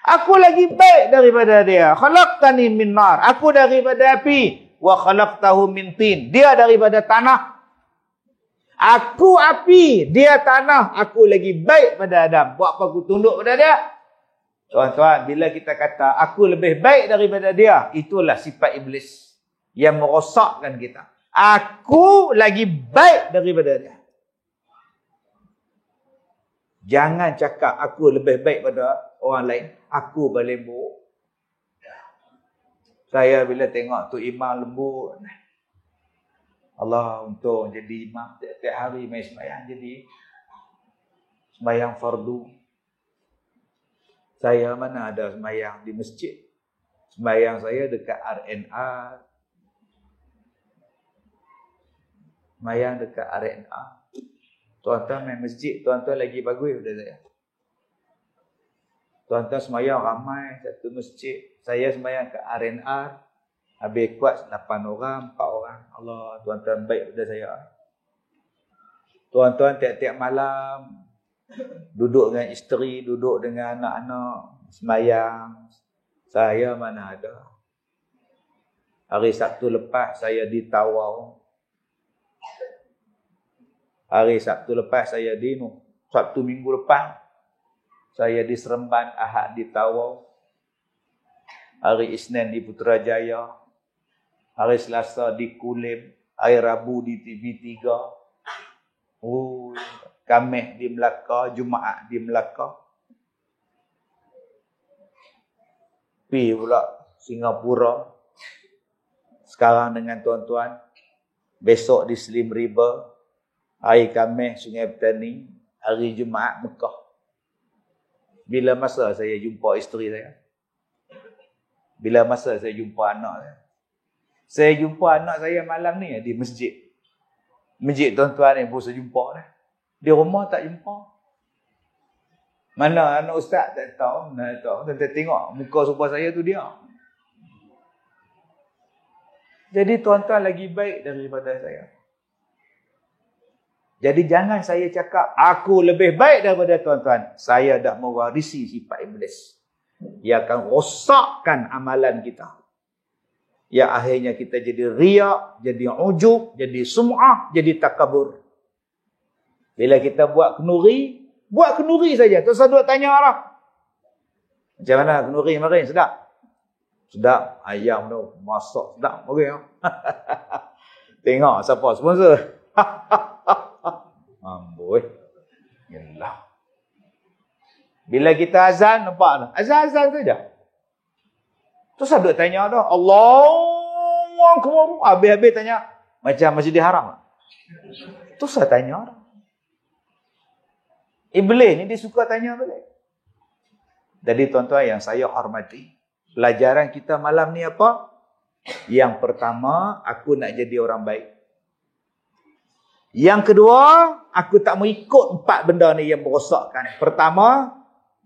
Aku lagi baik daripada dia. Khalaqtani min nar. Aku daripada api. Wa khalaqtahu min tin. Dia daripada tanah. Aku api, dia tanah. Aku lagi baik pada Adam. Buat apa aku tunduk pada dia? Tuan-tuan, bila kita kata aku lebih baik daripada dia, itulah sifat iblis yang merosakkan kita. Aku lagi baik daripada dia. Jangan cakap aku lebih baik pada orang lain. Aku paling buruk. Saya bila tengok tu imam lembut. Allah untung jadi imam. Tiap hari main sembahyang jadi sembahyang fardu. Saya mana ada sembahyang di masjid. Sembahyang saya dekat RNA. Sembahyang dekat RNA. Tuan-tuan main masjid, tuan-tuan lagi bagus daripada saya. Tuan-tuan sembahyang ramai satu masjid. Saya sembahyang ke RNA. Habis kuat 8 orang, 4 orang. Allah, tuan-tuan baik daripada saya. Tuan-tuan tiap-tiap malam duduk dengan isteri, duduk dengan anak-anak, sembahyang. Saya mana ada. Hari Sabtu lepas saya di Tawau. Hari Sabtu lepas saya di Sabtu minggu lepas saya di Seremban, Ahad di Tawau. Hari Isnin di Putrajaya. Hari Selasa di Kulim. Hari Rabu di TV3. Oh, Khamis di Melaka, Jumaat di Melaka. Pergi pula Singapura. Sekarang dengan tuan-tuan. Besok di Slim River. Hari Khamis Sungai Petani. Hari Jumaat Mekah. Bila masa saya jumpa isteri saya? Bila masa saya jumpa anak saya? Saya jumpa anak saya malam ni di masjid. Masjid tuan-tuan ni pun saya jumpa dah. Di rumah tak jumpa. Mana anak ustaz tak tahu. Nak tahu. Tentang tengok muka serupa saya tu dia. Jadi tuan-tuan lagi baik daripada saya. Jadi jangan saya cakap aku lebih baik daripada tuan-tuan. Saya dah mewarisi sifat iblis. Ia akan rosakkan amalan kita. Ya akhirnya kita jadi riak, jadi ujub, jadi sum'ah, jadi takabur. Bila kita buat kenuri saja. Tak usah duk tanya lah. Macam mana kenuri kemarin? Sedap? Sedap. Ayam tu masak sedap. Okey. Tengok siapa sponsor. Amboi. Yalah. Bila kita azan, nampak tak? Azan-azan saja. Terus ada tanya dah. Allahu Akbar. Habis-habis tanya. Macam Masjidil Haram. Terus tanya dah. Iblis ni dia suka tanya balik. Jadi tuan-tuan yang saya hormati. Pelajaran kita malam ni apa? Yang pertama, aku nak jadi orang baik. Yang kedua, aku tak mau ikut 4 benda ni yang merosakkan. Pertama,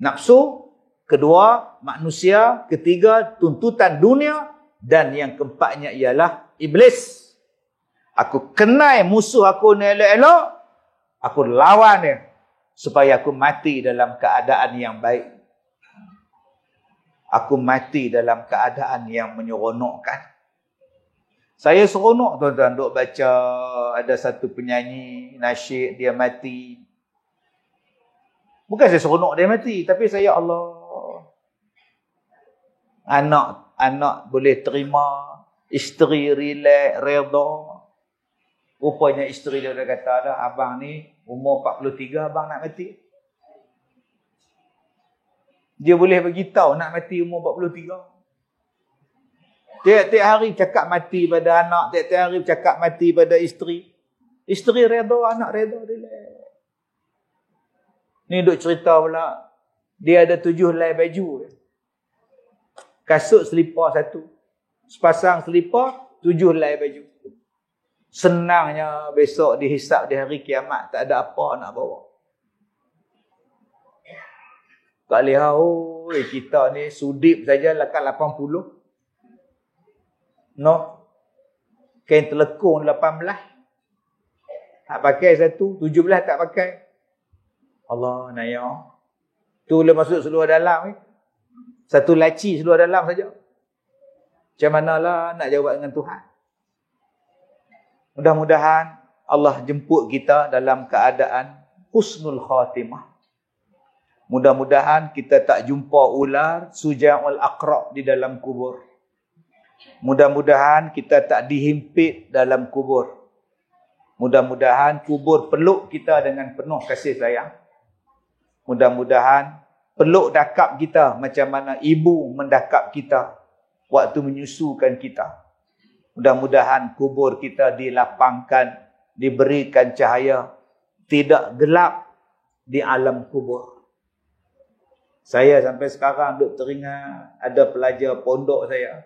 nafsu. Kedua, manusia. Ketiga, tuntutan dunia. Dan yang keempatnya ialah iblis. Aku kenal musuh aku ni elok-elok. Aku lawan dia. Supaya aku mati dalam keadaan yang baik. Aku mati dalam keadaan yang menyeronokkan. Saya seronok tuan-tuan duk baca ada satu penyanyi nasyid dia mati. Bukan saya seronok dia mati, tapi saya Allah. Anak boleh terima, isteri relax, redha. Rupanya isteri dia dah kata dah, abang ni umur 43 abang nak mati. Dia boleh bagi tahu nak mati umur 43. Tiap-tiap hari cakap mati pada anak, tiap-tiap hari cakap mati pada isteri. Isteri redha, anak redha, relax. Ni duk cerita pula, dia ada 7 helai baju. Kasut selipar 1. Sepasang selipar, 7 helai baju. Senangnya besok dihisap di hari kiamat, tak ada apa nak bawa. Tak lihat, kita ni sudip saja lekat 80. No. Kain telekung 18. Tak pakai 1, 17 tak pakai. Allah naya. Tu boleh masuk seluar dalam ni. 1 laci seluar dalam saja. Macam manalah nak jawab dengan Tuhan. Mudah-mudahan Allah jemput kita dalam keadaan husnul khatimah. Mudah-mudahan kita tak jumpa ular suja'ul aqra' di dalam kubur. Mudah-mudahan kita tak dihimpit dalam kubur. Mudah-mudahan kubur peluk kita dengan penuh kasih sayang. Mudah-mudahan peluk dakap kita macam mana ibu mendakap kita waktu menyusukan kita. Mudah-mudahan kubur kita dilapangkan, diberikan cahaya, tidak gelap di alam kubur. Saya sampai sekarang duk teringat ada pelajar pondok saya.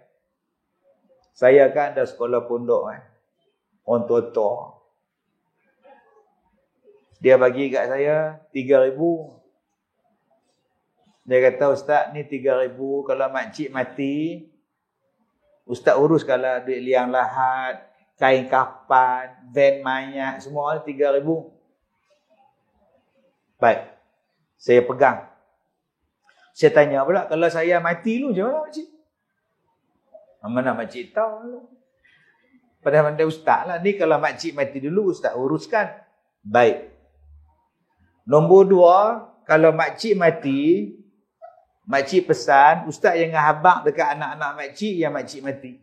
Saya kan ada sekolah pondok orang tua-tua. Dia bagi kat saya 3,000. Dia kata, Ustaz ni 3,000 kalau makcik mati, Ustaz uruskanlah duit liang lahat, kain kapan, van mayat, semua 3,000. Baik. Saya pegang. Saya tanya pula, kalau saya mati dulu, macam mana makcik? Mana makcik tahu? Padahal pandai Ustaz lah. Ni kalau makcik mati dulu, Ustaz uruskan. Baik. Nombor 2, kalau makcik mati, makcik pesan, Ustaz jangan habaq dekat anak-anak makcik yang makcik mati.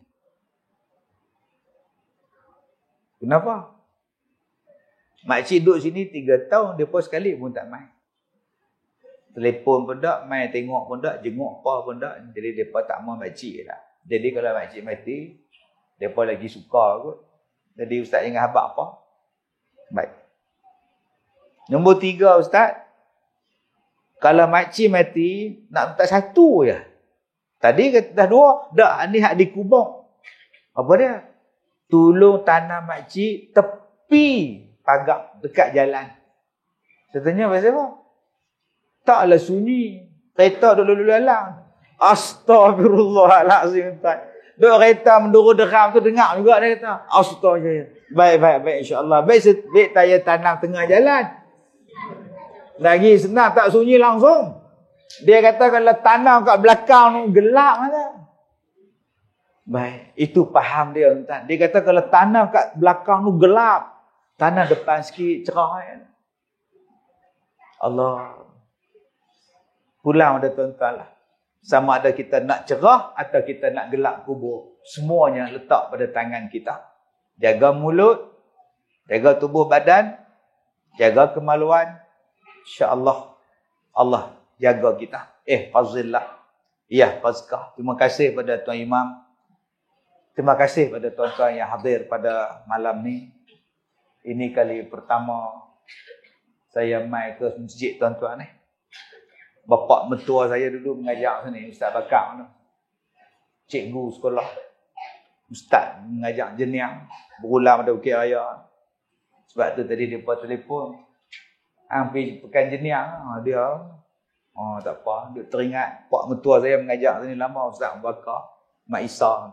Kenapa? Makcik duduk sini 3 tahun, depa sekali pun tak mai. Telefon pun tak, mai tengok pun tak, jenguk apa pun tak. Jadi depa tak mau makcik dah. Jadi kalau makcik mati, depa lagi suka kot. Jadi ustaz jangan habaq apa. Baik. Nombor 3 ustaz, kalau makcik mati nak minta 1 je. Tadi kata dah 2, dah ni hak dikubur. Apa dia? Tolong tanam makcik tepi pagar dekat jalan. Saya tanya pasal apa? Taklah sunyi. Kereta duduk lalang. Astagfirullahalazim. Duk kereta mendurut deram tu dengar juga dia kata. Astagfirullah. Baik insya-Allah. Baik saya tanam tengah jalan. Lagi senang tak sunyi langsung. Dia kata kalau tanam kat belakang tu gelap kata. Baik, itu faham dia tuan. Dia kata kalau tanam kat belakang tu gelap. Tanah depan sikit cerah kan. Allah. Pulang ada tuan-tuan lah. Sama ada kita nak cerah atau kita nak gelap kubur. Semuanya letak pada tangan kita. Jaga mulut. Jaga tubuh badan. Jaga kemaluan. InsyaAllah. Allah jaga kita. Fazillah. Ya, fazkah. Terima kasih pada Tuan Imam. Terima kasih pada tuan-tuan yang hadir pada malam ni. Ini kali pertama saya mai ke masjid tuan-tuan ni. Bapa mentua saya dulu mengajar sini, Ustaz Bakar tu. Cikgu sekolah. Ustaz mengajar jeniang, berulang pada Bukit Raya. Sebab tu tadi dia telefon. Pergi pekan jeniang, dia. Tak apa, dia teringat pak mentua saya mengajar sini lama, Ustaz Bakar. Mak Isa.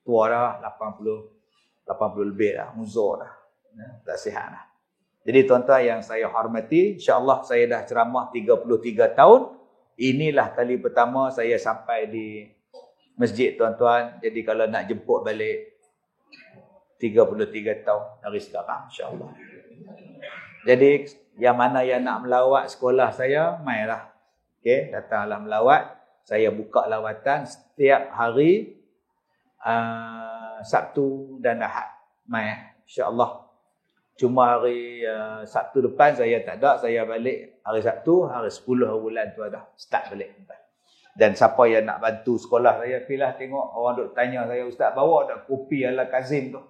Tua dah, 80 lebih dah, uzur dah. Tak sihat dah. Jadi tuan-tuan yang saya hormati, insya-Allah saya dah ceramah 33 tahun. Inilah kali pertama saya sampai di masjid tuan-tuan. Jadi kalau nak jemput balik 33 tahun dari sekarang insya-Allah. Jadi yang mana yang nak melawat sekolah saya, mailah. Okey, datanglah melawat. Saya buka lawatan setiap hari Sabtu dan Ahad. Mai insya-Allah. Cuma hari Sabtu depan saya tak ada. Saya balik hari Sabtu, hari 10 bulan tu ada. Start balik. Dan siapa yang nak bantu sekolah saya, pilah tengok orang duk tanya saya, Ustaz bawa tak kopi ala Kazim tu?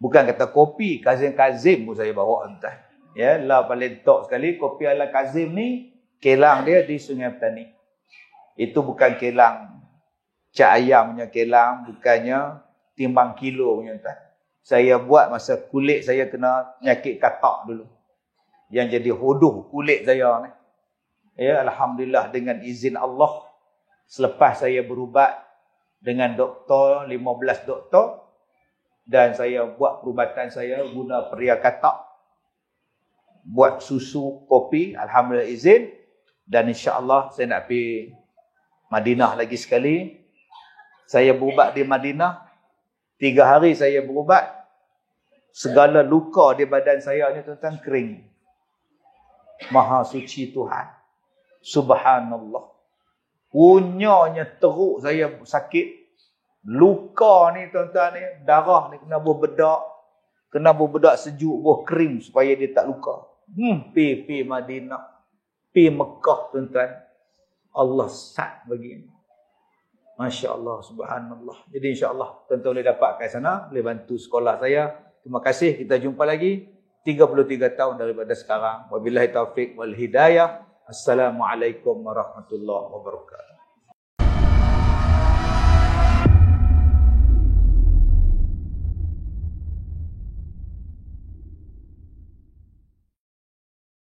Bukan kata kopi, Kazim pun saya bawa entah. Ya, lah paling top sekali kopi ala Kazim ni, kelang dia di Sungai Petani. Itu bukan kelang cak ayam punya kelang, bukannya timbang kilo punya entah. Saya buat masa kulit saya kena penyakit katak dulu. Yang jadi hodoh kulit saya ni. Ya, alhamdulillah dengan izin Allah. Selepas saya berubat dengan doktor, 15 doktor. Dan saya buat perubatan saya guna peria katak. Buat susu, kopi, alhamdulillah izin. Dan insya-Allah saya nak pergi Madinah lagi sekali. Saya berubat di Madinah. 3 hari saya berubat. Segala luka di badan saya ni tuan-tuan kering. Maha suci Tuhan. Subhanallah. Punyanya teruk saya sakit. Luka ni tuan-tuan ni, darah ni kena berbedak. Kena berbedak sejuk, kering supaya dia tak luka. Pi Madinah. Pi Mekah tuan-tuan. Allah sat begini. Masya Allah, subhanallah. Jadi insya-Allah tuan-tuan boleh dapat kat sana, boleh bantu sekolah saya. Terima kasih, kita jumpa lagi 33 tahun daripada sekarang. Wabillahi taufik wal hidayah. Assalamualaikum warahmatullahi wabarakatuh.